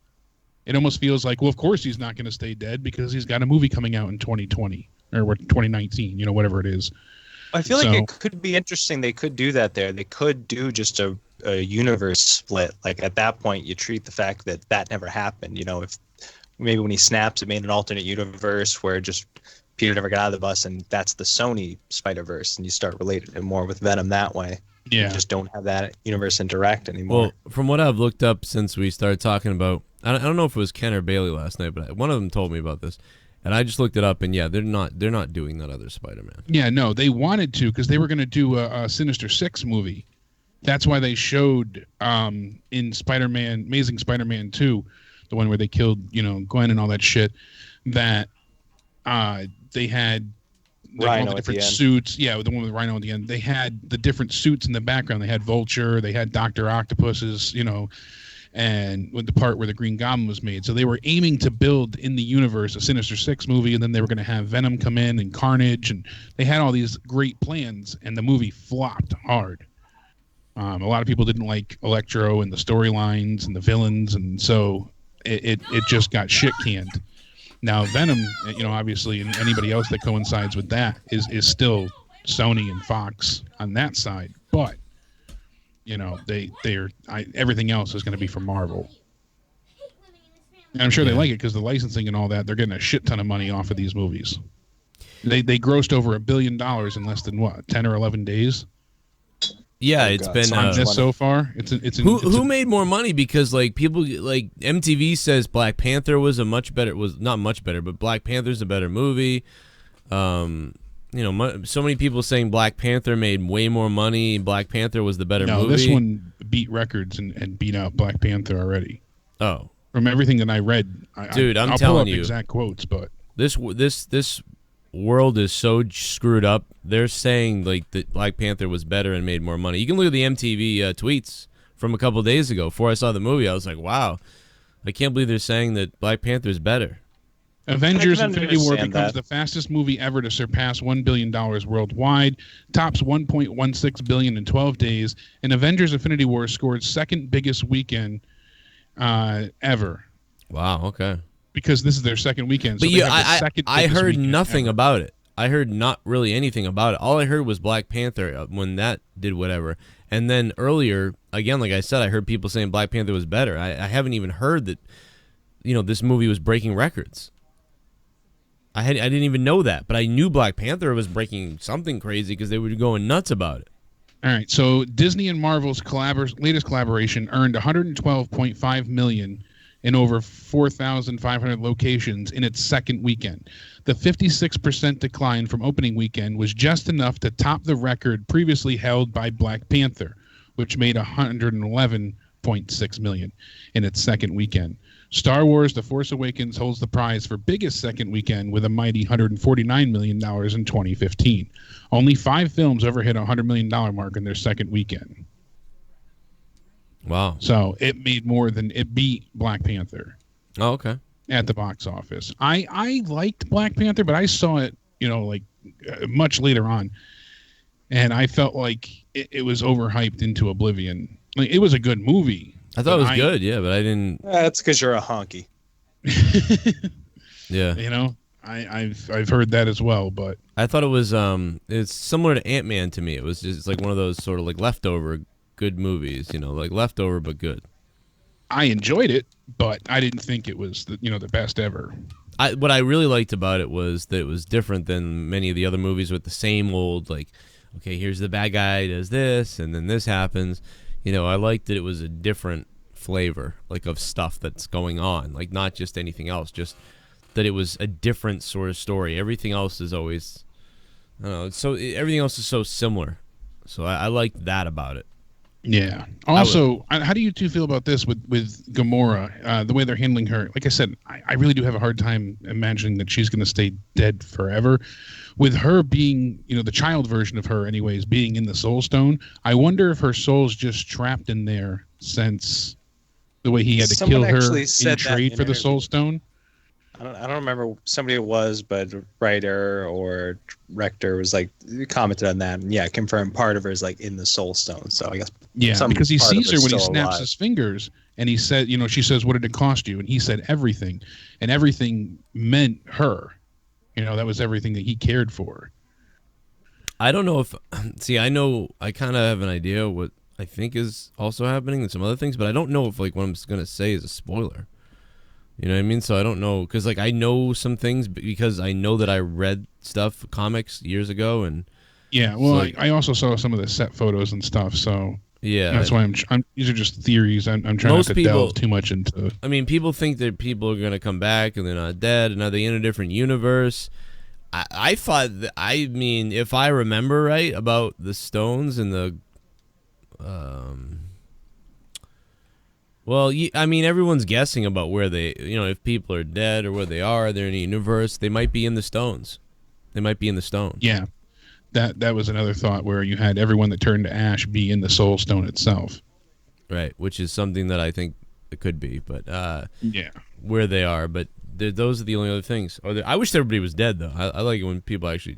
It almost feels like, well, of course he's not going to stay dead because he's got a movie coming out in 2020 or 2019, whatever it is. I feel like it could be interesting. They could do that there. They could do just a universe split. Like at that point, you treat the fact that never happened. If maybe when he snaps, it made an alternate universe where just Peter never got out of the bus, and that's the Sony Spider-Verse, and you start relating it more with Venom that way. Yeah. You just don't have that universe interact anymore. Well, from what I've looked up since we started talking about, I don't know if it was Ken or Bailey last night, but one of them told me about this, and I just looked it up, and yeah, they're not doing that other Spider-Man. Yeah, no, they wanted to, because they were going to do a Sinister Six movie. That's why they showed in Spider-Man, Amazing Spider-Man 2, the one where they killed Gwen and all that shit, that they had all the different suits. Yeah, the one with Rhino at the end. They had the different suits in the background. They had Vulture. They had Dr. Octopus's, and with the part where the Green Goblin was made. So they were aiming to build in the universe a Sinister Six movie, and then they were going to have Venom come in and Carnage, and they had all these great plans, and the movie flopped hard. A lot of people didn't like Electro and the storylines and the villains, and so it just got shit canned. Now Venom, obviously, and anybody else that coincides with that is still Sony and Fox on that side, but everything else is going to be from Marvel. And I'm sure they like it because the licensing and all that, they're getting a shit ton of money off of these movies. They grossed over $1 billion in less than 10 or 11 days. Yeah, it's been so far. Who made more money? Because people like MTV says Black Panther was not much better, but Black Panther's a better movie. So many people saying Black Panther made way more money. Black Panther was the better movie. No, this one beat records and beat out Black Panther already. Oh, from everything that I read, I'm I'll telling pull up you, exact quotes, but this world is so screwed up. They're saying that Black Panther was better and made more money. You can look at the MTV tweets from a couple days ago. Before I saw the movie, I was like, wow, I can't believe they're saying that Black Panther is better. Avengers Infinity War becomes the fastest movie ever to surpass $1 billion worldwide, tops $1.16 billion in 12 days, and Avengers Infinity War scored second biggest weekend ever. Wow, okay. Because this is their second weekend. So but I heard nothing about it. I heard not really anything about it. All I heard was Black Panther when that did whatever. And then earlier, again, like I said, I heard people saying Black Panther was better. I haven't even heard that, this movie was breaking records. I didn't even know that, but I knew Black Panther was breaking something crazy because they were going nuts about it. All right, so Disney and Marvel's latest collaboration earned $112.5 million in over 4,500 locations in its second weekend. The 56% decline from opening weekend was just enough to top the record previously held by Black Panther, which made $111.6 million in its second weekend. Star Wars The Force Awakens holds the prize for biggest second weekend with a mighty $149 million in 2015. Only 5 films ever hit a $100 million mark in their second weekend. Wow. So it made more than it beat Black Panther. Oh, okay. At the box office. I liked Black Panther, but I saw it, much later on. And I felt like it was overhyped into oblivion. Like, it was a good movie. I thought it was good, yeah, but I didn't. That's because you're a honky. Yeah. I've heard that as well, but I thought it was it's similar to Ant-Man to me. It was just like one of those sort of like leftover good movies, like leftover but good. I enjoyed it, but I didn't think it was the best ever. What I really liked about it was that it was different than many of the other movies with the same old okay, here's the bad guy does this and then this happens. I liked that it was a different flavor of stuff that's going on, not just anything else, just that it was a different sort of story. Everything else is always, I don't know, everything else is so similar. So I liked that about it. Yeah. Also, how do you two feel about this with Gamora? The way they're handling her. Like I said, I really do have a hard time imagining that she's going to stay dead forever. With her being, the child version of her, anyways, being in the Soul Stone, I wonder if her soul's just trapped in there since the way he had to kill her in trade for the Soul Stone. I don't remember somebody it was, but writer or director was like commented on that, and confirmed part of her is like in the Soul Stone. So I guess because he sees her when he snaps alive. his fingers, and he said, she says, "What did it cost you?" And he said everything, and everything meant her. That was everything that he cared for. I don't know if I know I kind of have an idea what I think is also happening and some other things, but I don't know if like what I'm going to say is a spoiler. You know what I mean? So I don't know, because like I know some things because I know that I read stuff, comics years ago, and I also saw some of the set photos and stuff. So that's why I'm. These are just theories. I'm trying not to delve too much into. I mean, people think that people are going to come back and they're not dead, and are they in a different universe? I thought that, if I remember right about the stones and the, everyone's guessing about where they, if people are dead or where they are, they're in a universe. They might be in the stones. They might be in the stone. Yeah, that was another thought where you had everyone that turned to ash be in the Soul Stone itself. Right, which is something that I think it could be, but where they are. But those are the only other things. I wish everybody was dead, though. I like it when people actually...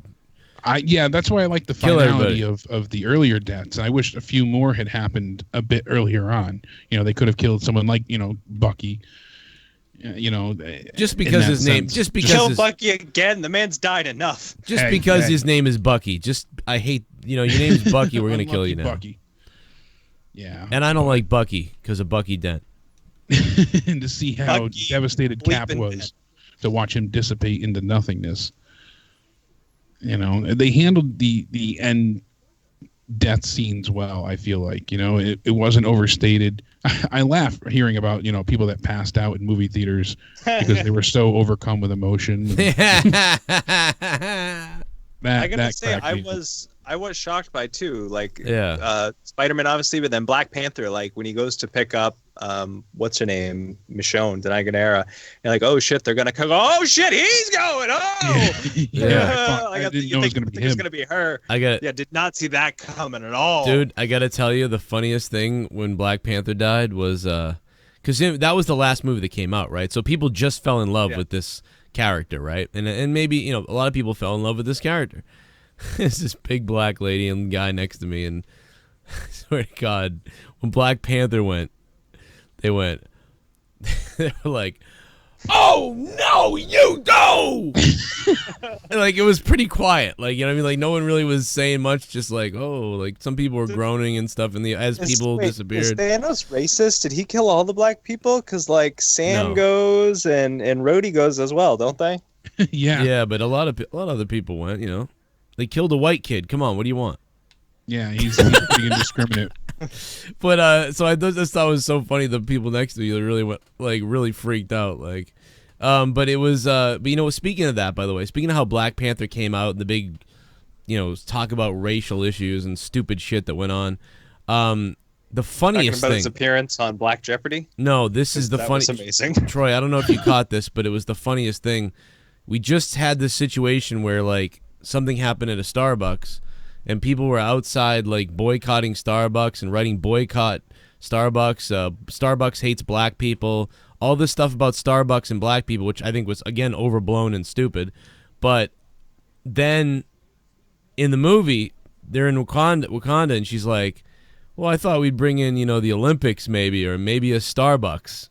that's why I like the finality of the earlier deaths. I wish a few more had happened a bit earlier on. They could have killed someone like, Bucky. Just because his name... Just because kill Bucky again. The man's died enough. Just because his name is Bucky. I hate... your name's Bucky. We're going to kill you now. Bucky. Yeah. And I don't like Bucky because of Bucky Dent. And to see how Bucky devastated Cap was to watch him dissipate into nothingness. They handled the end death scenes well, I feel like. It wasn't overstated. I laugh hearing about, people that passed out in movie theaters because they were so overcome with emotion. I gotta say, I was shocked by too. Spider-Man obviously, but then Black Panther, like when he goes to pick up what's her name, Michonne, Denai Guerrera, and like, oh shit, they're gonna come. Oh shit, he's going. Oh yeah. I didn't know it was gonna be her. Did not see that coming at all. Dude, I gotta tell you, the funniest thing when Black Panther died was because that was the last movie that came out, right? So people just fell in love with this character, right? And maybe a lot of people fell in love with this character. It's this big black lady and guy next to me, and I swear to God, when Black Panther went, they were like, "Oh no, you go!" And, like, it was pretty quiet, like, you know what I mean? Like, no one really was saying much, just like, oh, like some people were groaning and stuff as people disappeared. Is Thanos racist? Did he kill all the black people? Because like Sam goes and Rhodey goes as well, don't they? Yeah, but a lot of other people went. They killed a white kid. Come on, what do you want? Yeah, he's pretty indiscriminate. But so I just thought it was so funny. The people next to me really went really freaked out. But it was. But speaking of that, by the way, speaking of how Black Panther came out and the big, talk about racial issues and stupid shit that went on. The funniest thing about thing. His appearance on Black Jeopardy. No, this is the funny. That was amazing. Troy, I don't know if you caught this, but it was the funniest thing. We just had this situation where something happened at a Starbucks, and people were outside boycotting Starbucks and writing boycott Starbucks. Starbucks hates black people. All this stuff about Starbucks and black people, which I think was again overblown and stupid. But then in the movie, they're in Wakanda, and she's like, "Well, I thought we'd bring in the Olympics maybe, or maybe a Starbucks."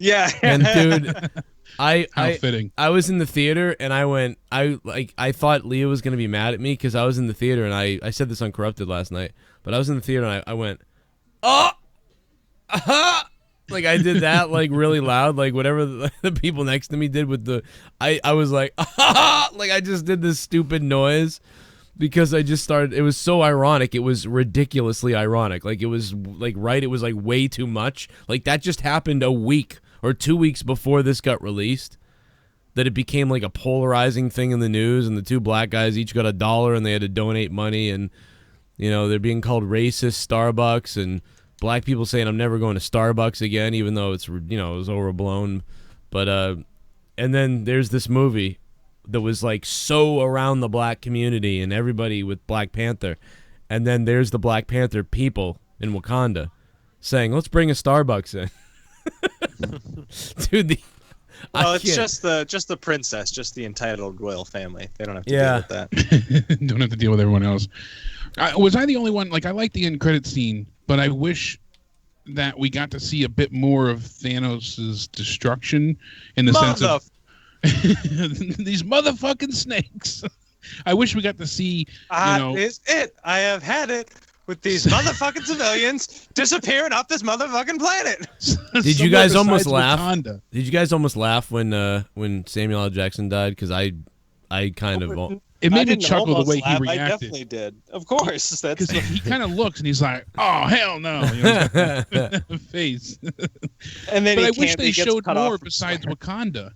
Yeah. And dude. How fitting. I was in the theater and I thought Leah was gonna be mad at me because I was in the theater and I said this on Corrupted last night, but I was in the theater and I went, oh, like I did that really loud, whatever the people next to me did with I was like, like I just did this stupid noise because I just started. It was so ironic. It was ridiculously ironic. It was it was way too much. That just happened a week or 2 weeks before this got released, that it became a polarizing thing in the news, and the two black guys each got $1 and they had to donate money, and You know, they're being called racist Starbucks, and black people saying I'm never going to Starbucks again, even though it's, you know, it was overblown. But and then there's this movie that was like so around the black community and everybody with Black Panther, and then there's the Black Panther people in Wakanda saying, "Let's bring a Starbucks in." Dude, well, it's just the princess, just the entitled royal family. They don't have to deal with that. Don't have to deal with everyone else. Was I the only one? Like, I like the end credit scene, but I wish that we got to see a bit more of Thanos' destruction in the sense of these motherfucking snakes. I wish we got to see. Is it? I have had it with these motherfucking civilians disappearing off this motherfucking planet. Did you guys almost laugh? Wakanda. Did you guys almost laugh when Samuel L. Jackson died? Because I kind of. It made me chuckle the way he reacted. I definitely did. Of course. Because he kind of looks and he's like, "Oh, hell no." You know, face. And then but I wish they showed more besides Wakanda.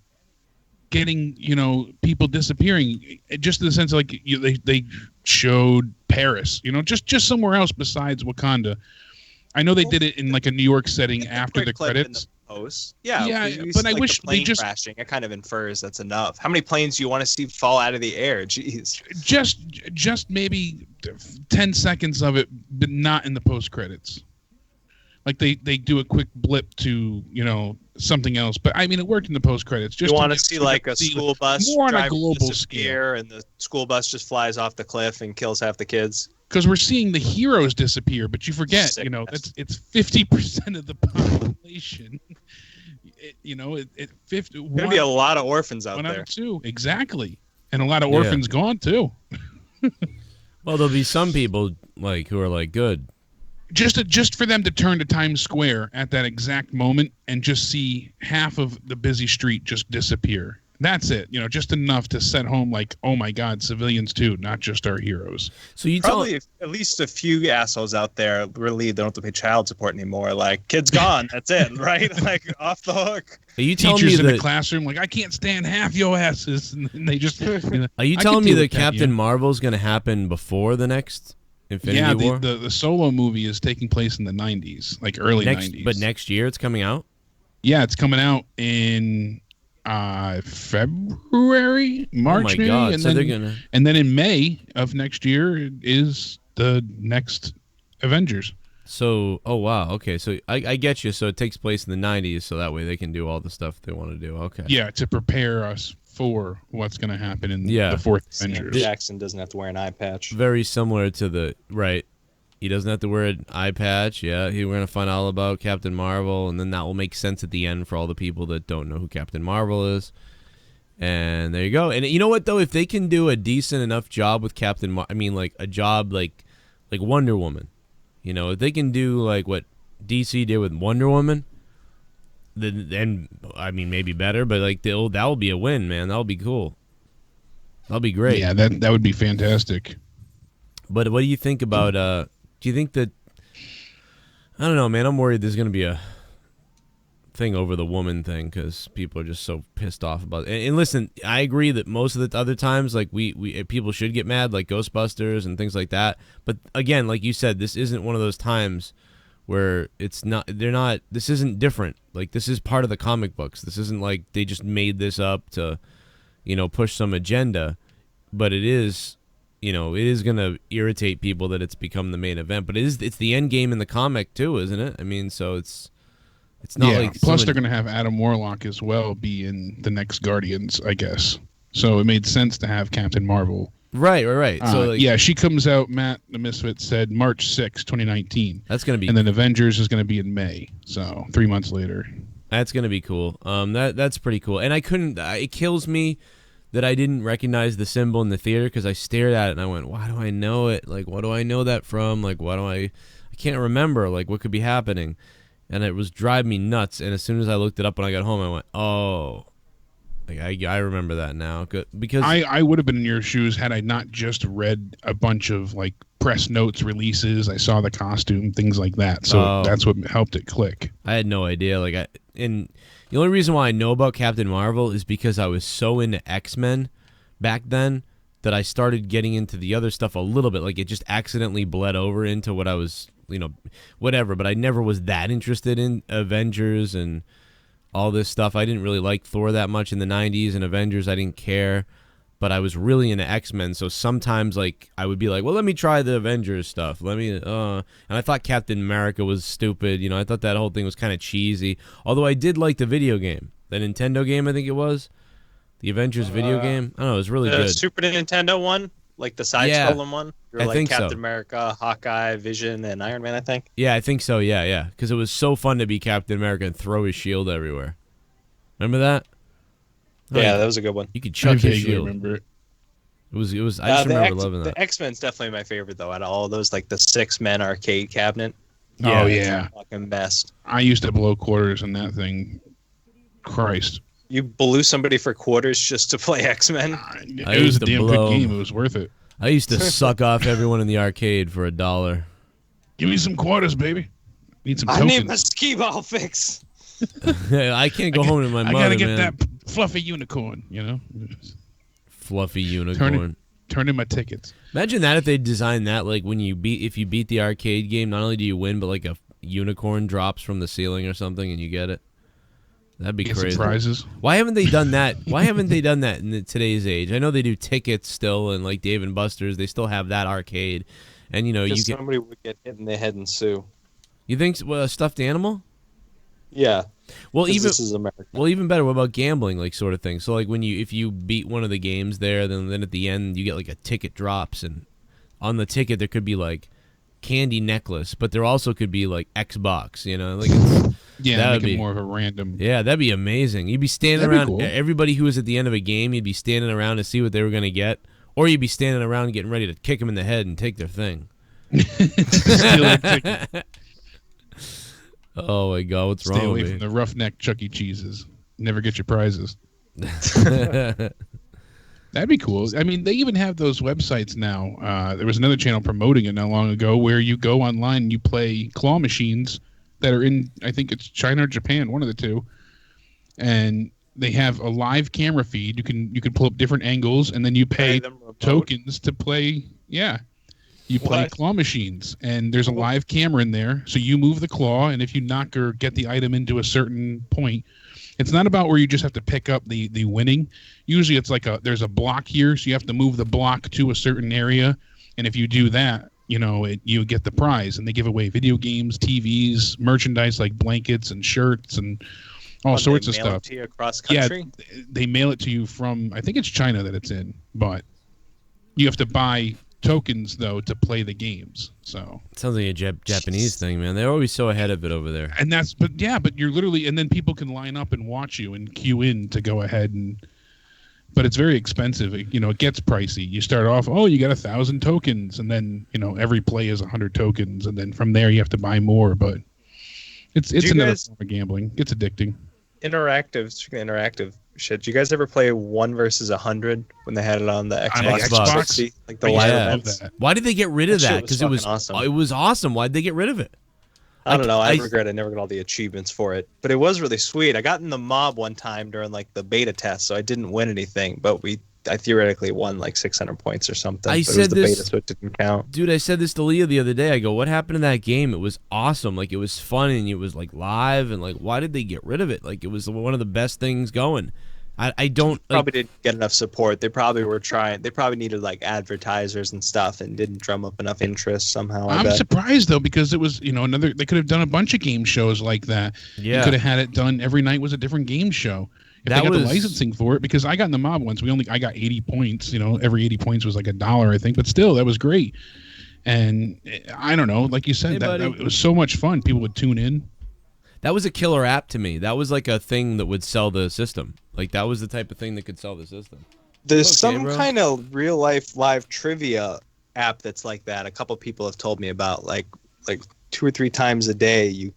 Getting, you know, people disappearing, just in the sense of like they showed Paris, you know, just somewhere else besides Wakanda. I know they did it in like a New York setting after the credits. Yeah, but I wish they just crashing. It kind of infers that's enough. How many planes do you want to see fall out of the air? Jeez. Just maybe 10 seconds of it, but not in the post credits. Like they do a quick blip to, you know, something else, but I mean it worked in the post credits. Just you want to see like a school bus more on a global scale, and the school bus just flies off the cliff and kills half the kids. Because we're seeing the heroes disappear, but you forget, you know, it's 50% of the population. There's gonna be a lot of orphans out there. Two, exactly, and a lot of orphans gone too. Well, there'll be some people like who are like good. Just for them to turn to Times Square at that exact moment and just see half of the busy street just disappear. That's it. You know, just enough to set home like, oh my God, civilians too, not just our heroes. So you probably at least a few assholes out there relieved they don't have to pay child support anymore. Like, kid's gone, that's it, right? Like off the hook. Are you telling Teachers me in the classroom like, I can't stand half your asses, and they just. You know, are you telling me that Captain Marvel's going to happen before the next Infinity War? Yeah, the solo movie is taking place in the 90s, like early 90s. But next year it's coming out? Yeah, it's coming out in February, March, oh my God. and so then and then in May of next year is the next Avengers. So, oh wow, okay, so I get you. So it takes place in the 90s, so that way they can do all the stuff they want to do. Okay. Yeah, to prepare us for what's going to happen in the fourth Avengers. Jackson doesn't have to wear an eye patch. Very similar to the He doesn't have to wear an eye patch. Yeah, we're going to find all about Captain Marvel, and then that will make sense at the end for all the people that don't know who Captain Marvel is. And there you go. And you know what, though? If they can do a decent enough job with like a job like Wonder Woman, you know, if they can do like what DC did with Wonder Woman, then I mean, maybe better, but like that will be a win, man. That'll be cool. That'll be great. Yeah, that would be fantastic. But what do you think about do you think that, I don't know, man, I'm worried there's going to be a thing over the woman thing because people are just so pissed off about it. And listen, I agree that most of the other times, like we people should get mad, like Ghostbusters and things like that. But again, like you said, this isn't one of those times where this isn't different. Like, this is part of the comic books. This isn't like they just made this up to, you know, push some agenda. But it is, you know, it is going to irritate people that it's become the main event. But it's the end game in the comic too, isn't it? I mean, so it's not like... Plus, they're going to have Adam Warlock as well be in the next Guardians, I guess. So it made sense to have Captain Marvel. Right. So yeah, she comes out, Matt the Misfit said, March 6, 2019. That's going to be... And then Avengers is going to be in May, so 3 months later. That's going to be cool. That's pretty cool. And it kills me that I didn't recognize the symbol in the theater because I stared at it and I went, why do I know it? Like, what do I know that from? Like, I can't remember, like, what could be happening. And it was driving me nuts. And as soon as I looked it up when I got home, I went, oh... Like, I remember that now because I would have been in your shoes had I not just read a bunch of like press notes releases. I saw the costume, things like that. So that's what helped it click. I had no idea. And the only reason why I know about Captain Marvel is because I was so into X-Men back then that I started getting into the other stuff a little bit. Like, it just accidentally bled over into what I was, whatever. But I never was that interested in Avengers and all this stuff. I didn't really like Thor that much in the 90s, and Avengers I didn't care. But I was really into X-Men, so sometimes like I would be like, well, let me try the Avengers stuff. And I thought Captain America was stupid. I thought that whole thing was kind of cheesy. Although I did like the video game, the Nintendo game, I think it was. The Avengers video game. I don't know, it was really good. Super Nintendo one, like the side-scrolling one. You were I like think Captain so. America, Hawkeye, Vision, and Iron Man, I think. Yeah, I think so. Yeah. Because it was so fun to be Captain America and throw his shield everywhere. Remember that? Yeah, that was a good one. You could chuck his shield. Remember it. It was. I just remember loving that. The X-Men's definitely my favorite though. Out of all those, like the 6-men arcade cabinet. Oh yeah, fucking best. I used to blow quarters in that thing. Christ. You blew somebody for quarters just to play X-Men? It was a damn good game. It was worth it. I used to suck off everyone in the arcade for $1. Give me some quarters, baby. Need some I tokens. need my skee ball fix. I can't go home to my mother, I gotta get man. that fluffy unicorn, Fluffy unicorn. Turn in my tickets. Imagine that if they designed that, like if you beat the arcade game, not only do you win, but like a unicorn drops from the ceiling or something and you get it. That'd be Get crazy. some prizes. Why haven't they done that? Why haven't they done that in today's age? I know they do tickets still, and like Dave and Buster's, they still have that arcade. And Somebody would get hit in the head and sue. You think a stuffed animal? Yeah. Well, this is America. Well, even better. What about gambling, like sort of thing? So, like if you beat one of the games there, then at the end you get like a ticket drops, and on the ticket there could be like candy necklace, but there also could be like Xbox. Make it more of a random. Yeah, that'd be amazing. You'd be standing That'd around. be cool. Everybody who was at the end of a game, you'd be standing around to see what they were gonna get, or you'd be standing around getting ready to kick them in the head and take their thing. Steal their ticket. Oh my God, what's Stay wrong away with from me? the roughneck Chuck E. Cheese's. Never get your prizes. That'd be cool. I mean, they even have those websites now. There was another channel promoting it not long ago where you go online and you play claw machines that are in, I think it's China or Japan, one of the two. And they have a live camera feed. You can pull up different angles, and then you pay tokens to play. Yeah. You play claw machines, and there's a live camera in there. So you move the claw, and if you knock or get the item into a certain point, it's not about where you just have to pick up the winning. Usually it's like there's a block here, so you have to move the block to a certain area. And if you do that, you get the prize. And they give away video games, TVs, merchandise like blankets and shirts and all sorts of stuff. They mail it to you across country? Yeah, they mail it to you from, I think it's China that it's in, but you have to buy tokens though to play the games. So sounds like a Japanese thing, man. They're always so ahead of it over there. And but you're literally, and then people can line up and watch you and queue in to go ahead but it's very expensive. It gets pricey. You start off, you got 1,000 tokens, and then every play is 100 tokens, and then from there you have to buy more. But it's another form of gambling. It's addicting. Interactive shit. Do you guys ever play 1 versus 100 when they had it on the Xbox 360? Like the live events? Why did they get rid of that? Because it was awesome. It was awesome. Why'd they get rid of it? I don't know. I regret I never got all the achievements for it, but it was really sweet. I got in the mob one time during like the beta test, so I didn't win anything, but I theoretically won like 600 points or something. I but said it was the this, beta, so it didn't count. Dude, I said this to Leah the other day. I go, what happened to that game? It was awesome. Like, it was fun, and it was like live, and like, why did they get rid of it? Like, it was one of the best things going. I don't probably didn't get enough support. They probably were trying. They probably needed like advertisers and stuff, and didn't drum up enough interest somehow. I'm surprised though, because it was another. They could have done a bunch of game shows like that. Yeah, you could have had it done every night was a different game show. If they got the licensing for it, because I got in the mob once. I got 80 points. Every 80 points was like $1, I think. But still, that was great. And I don't know, like you said, that it was so much fun. People would tune in. That was a killer app to me. That was like a thing that would sell the system. Like, that was the type of thing that could sell the system. There's some kind of real life live trivia app that's like that. A couple people have told me about like 2 or 3 times a day. You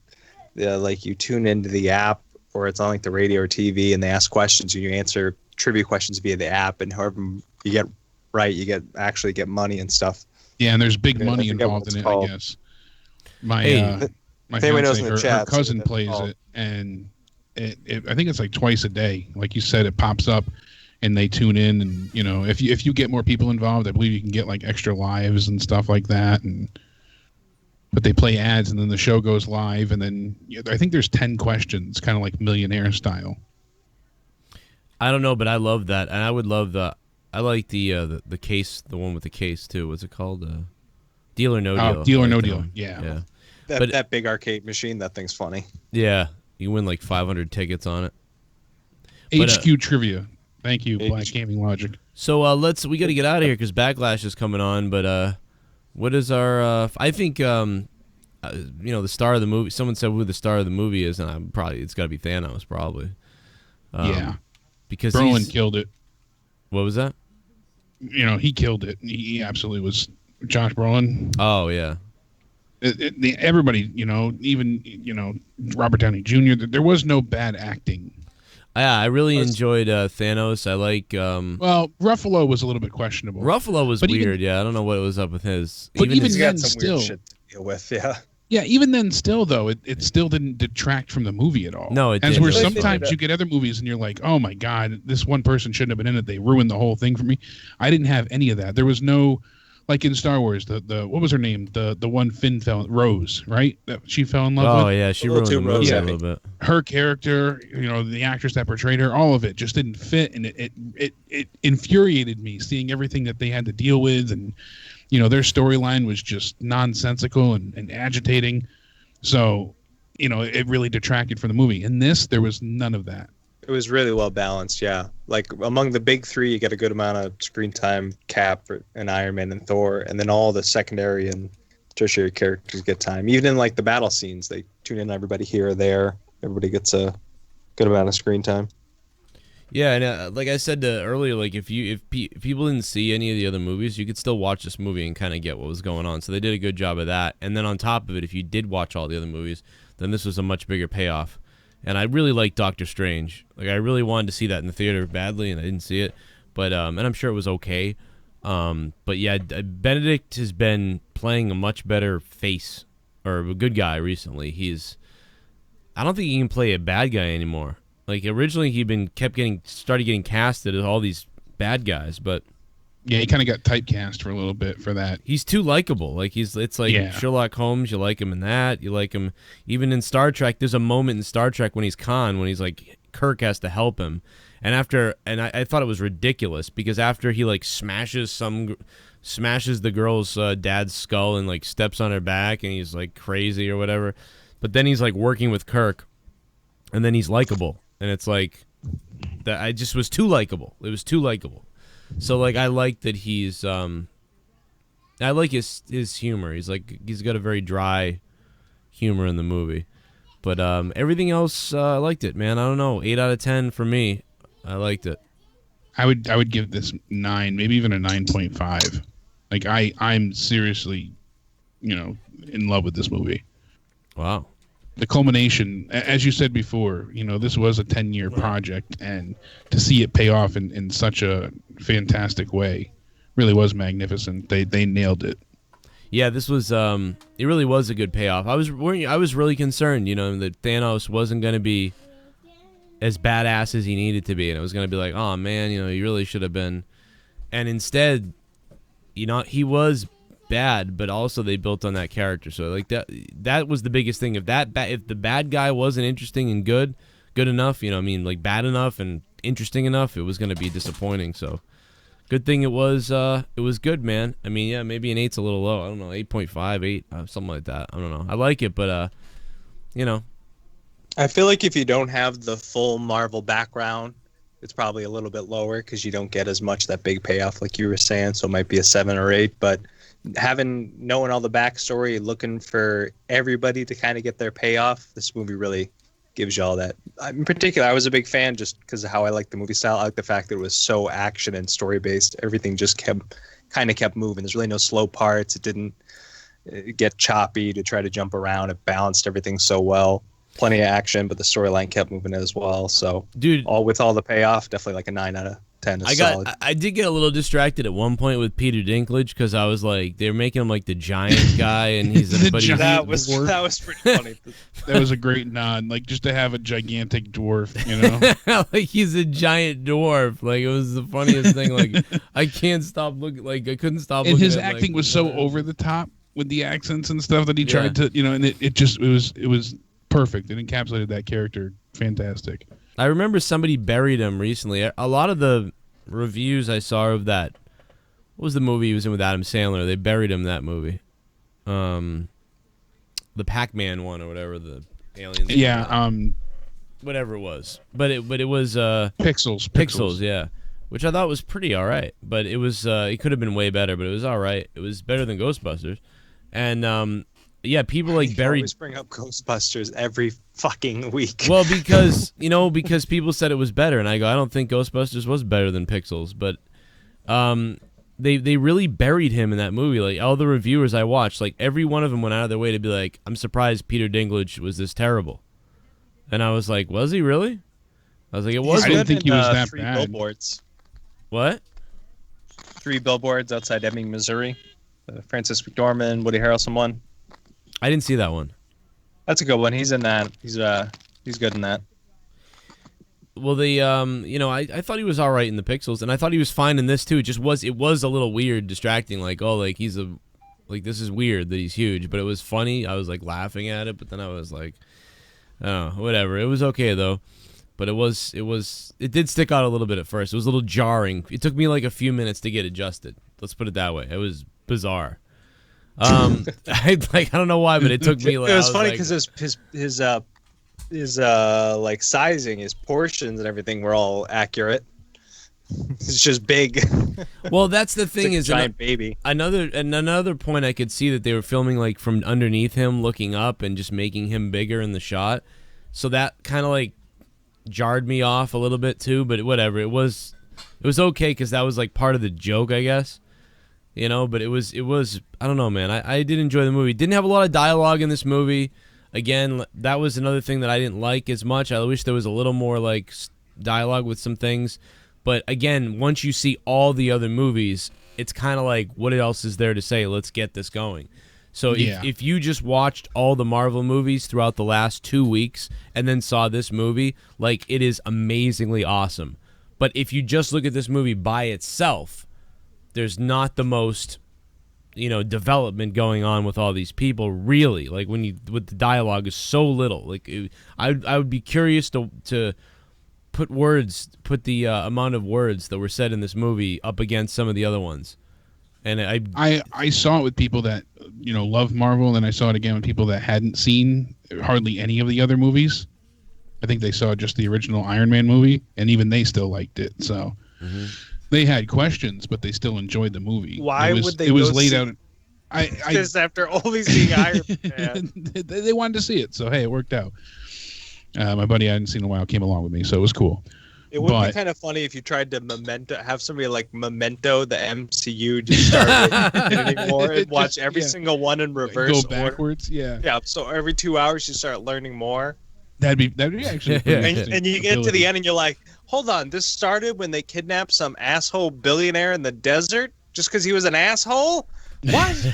tune into the app, or it's on like the radio or TV, and they ask questions and you answer trivia questions via the app, and however you get right, you actually get money and stuff. Yeah, and there's big money involved in it, I guess. My fiance, her cousin plays it, and I think it's like twice a day. Like you said, it pops up. and they tune in, and if you get more people involved, I believe you can get like extra lives and stuff like that. But they play ads, and then the show goes live, and then I think there's 10 questions, kind of like Millionaire style. I don't know, but I love that, and I would love I like the case, the one with the case too. What's it called? Deal or No Deal. Deal or No Deal. Yeah. That big arcade machine, that thing's funny. Yeah, you win like 500 tickets on it. HQ trivia. Thank you, Black Gaming Logic. So we got to get out of here because Backlash is coming on. But what is our? I think the star of the movie. Someone said who the star of the movie is, and it's got to be Thanos, probably. Yeah, because Brolin killed it. What was that? He killed it. He absolutely was. Josh Brolin. Oh yeah. Everybody, even Robert Downey Jr. There was no bad acting. Yeah, I really enjoyed Thanos. I like. Well, Ruffalo was a little bit questionable. Ruffalo was weird. I don't know what was up with his. But even he's then, got some still, weird shit to deal with. Yeah. Yeah, even then, still though, it still didn't detract from the movie at all. No, it As didn't. where sometimes you get other movies and you're like, oh my god, this one person shouldn't have been in it. They ruined the whole thing for me. I didn't have any of that. There was no. Like in Star Wars, the what was her name? The one Finn Rose, right? That she fell in love with. Oh yeah, she ruined the movie a little bit. Her character, the actress that portrayed her, all of it just didn't fit, and it infuriated me seeing everything that they had to deal with, and their storyline was just nonsensical and agitating. So, it really detracted from the movie. In this, there was none of that. It was really well balanced, yeah. Like among the big three, you get a good amount of screen time. Cap and Iron Man and Thor, and then all the secondary and tertiary characters get time. Even in like the battle scenes, they tune in everybody here or there. Everybody gets a good amount of screen time. Yeah, and like I said earlier, like if people didn't see any of the other movies, you could still watch this movie and kind of get what was going on. So they did a good job of that. And then on top of it, if you did watch all the other movies, then this was a much bigger payoff. And I really like Doctor Strange. Like I really wanted to see that in the theater badly, and I didn't see it. But and I'm sure it was okay. But yeah, Benedict has been playing a much better face or a good guy recently. I don't think he can play a bad guy anymore. Like originally, started getting casted as all these bad guys, but yeah, he kind of got typecast for a little bit for that. He's too likable. Like it's like Sherlock Holmes. You like him in that. You like him even in Star Trek. There's a moment in Star Trek when he's Khan, when he's like Kirk has to help him, and I thought it was ridiculous because after he like smashes the girl's dad's skull and like steps on her back and he's like crazy or whatever, but then he's like working with Kirk, and then he's likable, and it's like that. I just was too likable. It was too likable. So like I like that he's I like his humor. He's got a very dry humor in the movie. But everything else I liked it, man. I don't know. 8 out of 10 for me. I liked it. I would give this 9, maybe even a 9.5. Like I'm seriously, in love with this movie. Wow. The culmination, as you said before, this was a 10-year project, and to see it pay off in such a fantastic way really was magnificent. They nailed it. Yeah, this was it really was a good payoff. I was really concerned, that Thanos wasn't going to be as badass as he needed to be, and it was going to be like, oh man, he really should have been. And instead, he was bad, but also they built on that character. So like that was the biggest thing. If the bad guy wasn't interesting and good enough, like bad enough and interesting enough, it was going to be disappointing. So good thing it was good, man. I mean, yeah, maybe an 8's a little low. I don't know, 8.5, 8, something like that. I don't know. I like it, but I feel like if you don't have the full Marvel background, it's probably a little bit lower because you don't get as much that big payoff like you were saying. So it might be a 7 or 8, but knowing all the backstory, looking for everybody to kind of get their payoff, this movie really gives you all that. In particular, I was a big fan just because of how I like the movie style. I like the fact that it was so action and story based. Everything just kept moving. There's really no slow parts. It didn't get choppy to try to jump around. It balanced everything so well. Plenty of action, but the storyline kept moving as well. So, dude, with all the payoff, definitely like a 9 out of 10 is solid. I did get a little distracted at one point with Peter Dinklage because I was like, they were making him like the giant guy, and he's that was pretty funny. That was a great nod, like just to have a gigantic dwarf, you know, like he's a giant dwarf. Like it was the funniest thing. Like I can't stop looking. Like I couldn't stop. And looking his at, acting like, was so over the top with the accents and stuff that he tried to, you know, and it was perfect. It encapsulated that character fantastic. I remember somebody buried him recently. A lot of the reviews I saw of that, what was the movie he was in with Adam Sandler? They buried him in that movie. The Pac-Man one or whatever, the alien. Yeah, whatever it was. But it was Pixels. Yeah. Which I thought was pretty all right, but it was it could have been way better, but it was all right. It was better than Ghostbusters. And yeah, people like buried. Always bring up Ghostbusters every fucking week. Well, because because people said it was better, and I go, I don't think Ghostbusters was better than Pixels, but they really buried him in that movie. Like all the reviewers I watched, like every one of them went out of their way to be like, I'm surprised Peter Dinklage was this terrible, and I was like, was he really? I was like, it was. I didn't think he was that 3 bad. Billboards. What? 3 Billboards outside Ebbing, Missouri. Francis McDormand, Woody Harrelson one. I didn't see that one. That's a good one. He's in that. He's good in that. Well, I thought he was all right in the Pixels, and I thought he was fine in this too. It was a little weird, distracting. Like, oh, like this is weird that he's huge, but it was funny. I was like laughing at it, but then I was like, oh, whatever. It was okay though, but it did stick out a little bit at first. It was a little jarring. It took me like a few minutes to get adjusted. Let's put it that way. It was bizarre. I don't know why, but it took me. Like, it was funny because his like sizing, his portions and everything were all accurate. It's just big. Well, that's the thing, like is a giant baby. Another point I could see that they were filming like from underneath him, looking up and just making him bigger in the shot. So that kind of like jarred me off a little bit too. But whatever, it was okay because that was like part of the joke, I guess. But it was I don't know, man. I did enjoy the movie. Didn't have a lot of dialogue in this movie. Again, that was another thing that I didn't like as much. I wish there was a little more like dialogue with some things. But again, once you see all the other movies, it's kind of like, what else is there to say? Let's get this going. So if you just watched all the Marvel movies throughout the last 2 weeks and then saw this movie, like, it is amazingly awesome. But if you just look at this movie by itself, there's not the most, development going on with all these people, really. Like, with the dialogue is so little. Like, I would be curious to put the amount of words that were said in this movie up against some of the other ones. And I saw it with people that love Marvel, and then I saw it again with people that hadn't seen hardly any of the other movies. I think they saw just the original Iron Man movie, and even they still liked it. So. Mm-hmm. They had questions, but they still enjoyed the movie. Why would they? It was laid out. Just after always being Iron Man, they wanted to see it, so hey, it worked out. My buddy I hadn't seen in a while came along with me, so it was cool. It would be kind of funny if you tried to have somebody like Memento, the MCU, just start anymore and watch every single one in reverse. Go backwards, order. Yeah. So every 2 hours you start learning more. That'd be actually. And you get to the end and you're like, hold on, this started when they kidnapped some asshole billionaire in the desert just because he was an asshole? What?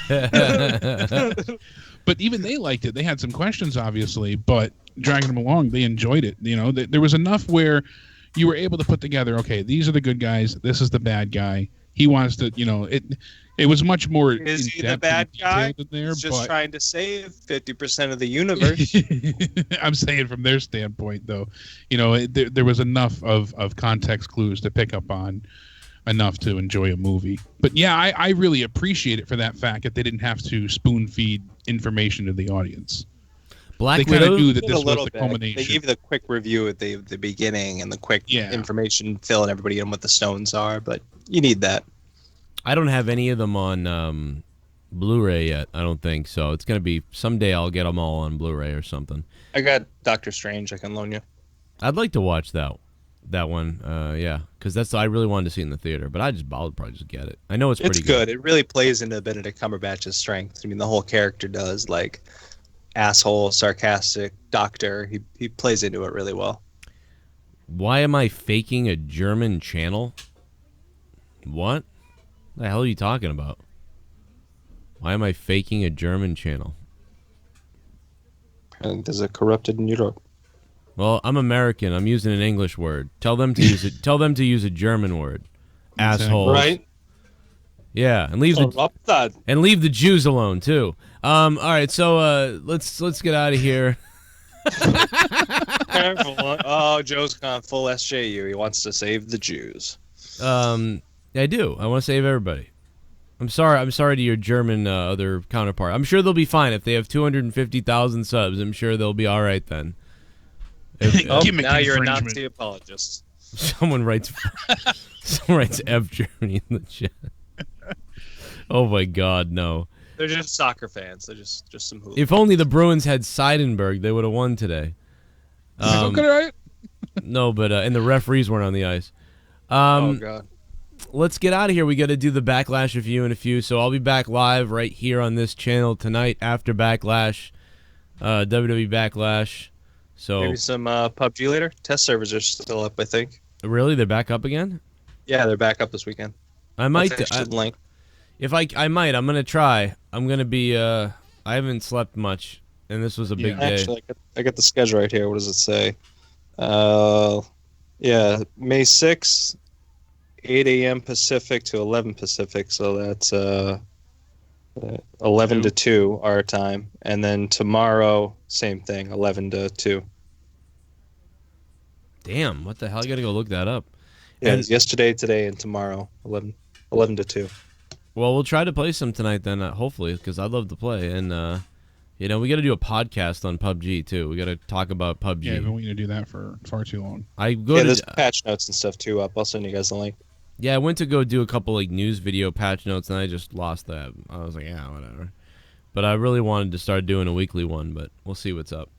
But even they liked it. They had some questions, obviously, but dragging them along, they enjoyed it. There was enough where you were able to put together, okay, these are the good guys, this is the bad guy. He wants to, it was much more. Is he the bad guy? He's just trying to save 50% of the universe. I'm saying from their standpoint, though, there was enough of context clues to pick up on, enough to enjoy a movie. But yeah, I really appreciate it for that fact that they didn't have to spoon feed information to the audience. Black Widow. They kind of knew that this was the culmination. They gave you the quick review at the beginning and the quick information, filling everybody in what the stones are, but you need that. I don't have any of them on Blu-ray yet, I don't think, so it's going to be, someday I'll get them all on Blu-ray or something. I got Doctor Strange I can loan you. I'd like to watch that one, yeah, because I really wanted to see it in the theater, but I'll probably just get it. I know it's pretty good. It really plays into Benedict Cumberbatch's strength. I mean, the whole character does, like, asshole, sarcastic, doctor. He plays into it really well. Why am I faking a German channel? What the hell are you talking about? Why am I faking a German channel? And there's a corrupted in Europe. Well, I'm American. I'm using an English word. Tell them to use it. Tell them to use a German word. Assholes. Right? Yeah, and leave the Jews alone too. All right, so let's get out of here. Oh, Joe's gone full SJU. He wants to save the Jews. I do. I want to save everybody. I'm sorry to your German other counterpart. I'm sure they'll be fine if they have 250,000 subs. I'm sure they'll be all right then. Now you're a Nazi apologist. Someone writes F Germany in the chat. Oh my God, no. They're just soccer fans. They're just some hooligans. If only the Bruins had Seidenberg, they would have won today. Right? No, but and the referees weren't on the ice. Oh God. Let's get out of here. We got to do the Backlash review in a few, so I'll be back live right here on this channel tonight after Backlash, WWE Backlash. So maybe some PUBG later. Test servers are still up, I think. Really, they're back up again? Yeah, they're back up this weekend. I might. Link. If I might. I'm gonna try. I'm gonna be. I haven't slept much, and this was a big day. Actually, I got the schedule right here. What does it say? Yeah, May 6th, 8 a.m. Pacific to 11 Pacific. So that's 11 to 2 our time, and then tomorrow, same thing, 11 to 2. Damn, what the hell? I gotta go look that up. Yeah, it's yesterday, today, and tomorrow, 11 to 2. Well, we'll try to play some tonight then, hopefully, because I'd love to play. And, we got to do a podcast on PUBG, too. We got to talk about PUBG. Yeah, I've been waiting to do that for far too long. There's patch notes and stuff, too, up. I'll send you guys the link. Yeah, I went to go do a couple, news video patch notes, and I just lost that. I was like, yeah, whatever. But I really wanted to start doing a weekly one, but we'll see what's up.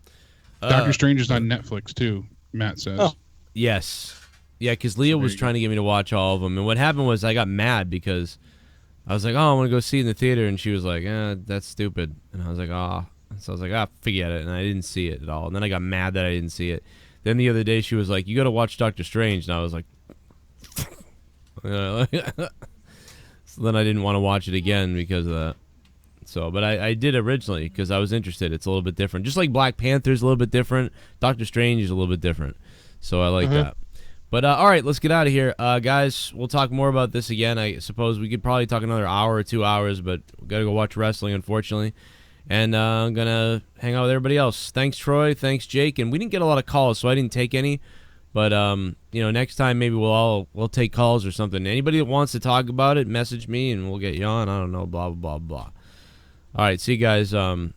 Doctor Strange is on Netflix, too, Matt says. Oh. Yes. Yeah, because Leah was trying to get me to watch all of them. And what happened was I got mad because I was like, I want to go see it in the theater. And she was like, that's stupid. And I was like, So I was like, forget it. And I didn't see it at all. And then I got mad that I didn't see it. Then the other day she was like, you got to watch Doctor Strange. And I was like, so then I didn't want to watch it again because of that. So, but I did originally because I was interested. It's a little bit different. Just like Black Panther's a little bit different. Doctor Strange is a little bit different. So I like that. But all right, let's get out of here. Guys, we'll talk more about this again. I suppose we could probably talk another hour or 2 hours, but we got to go watch wrestling, unfortunately. And I'm going to hang out with everybody else. Thanks, Troy. Thanks, Jake. And we didn't get a lot of calls, so I didn't take any. But, next time maybe we'll take calls or something. Anybody that wants to talk about it, message me, and we'll get you on. I don't know, blah, blah, blah, blah. All right, see you guys after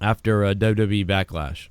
WWE Backlash.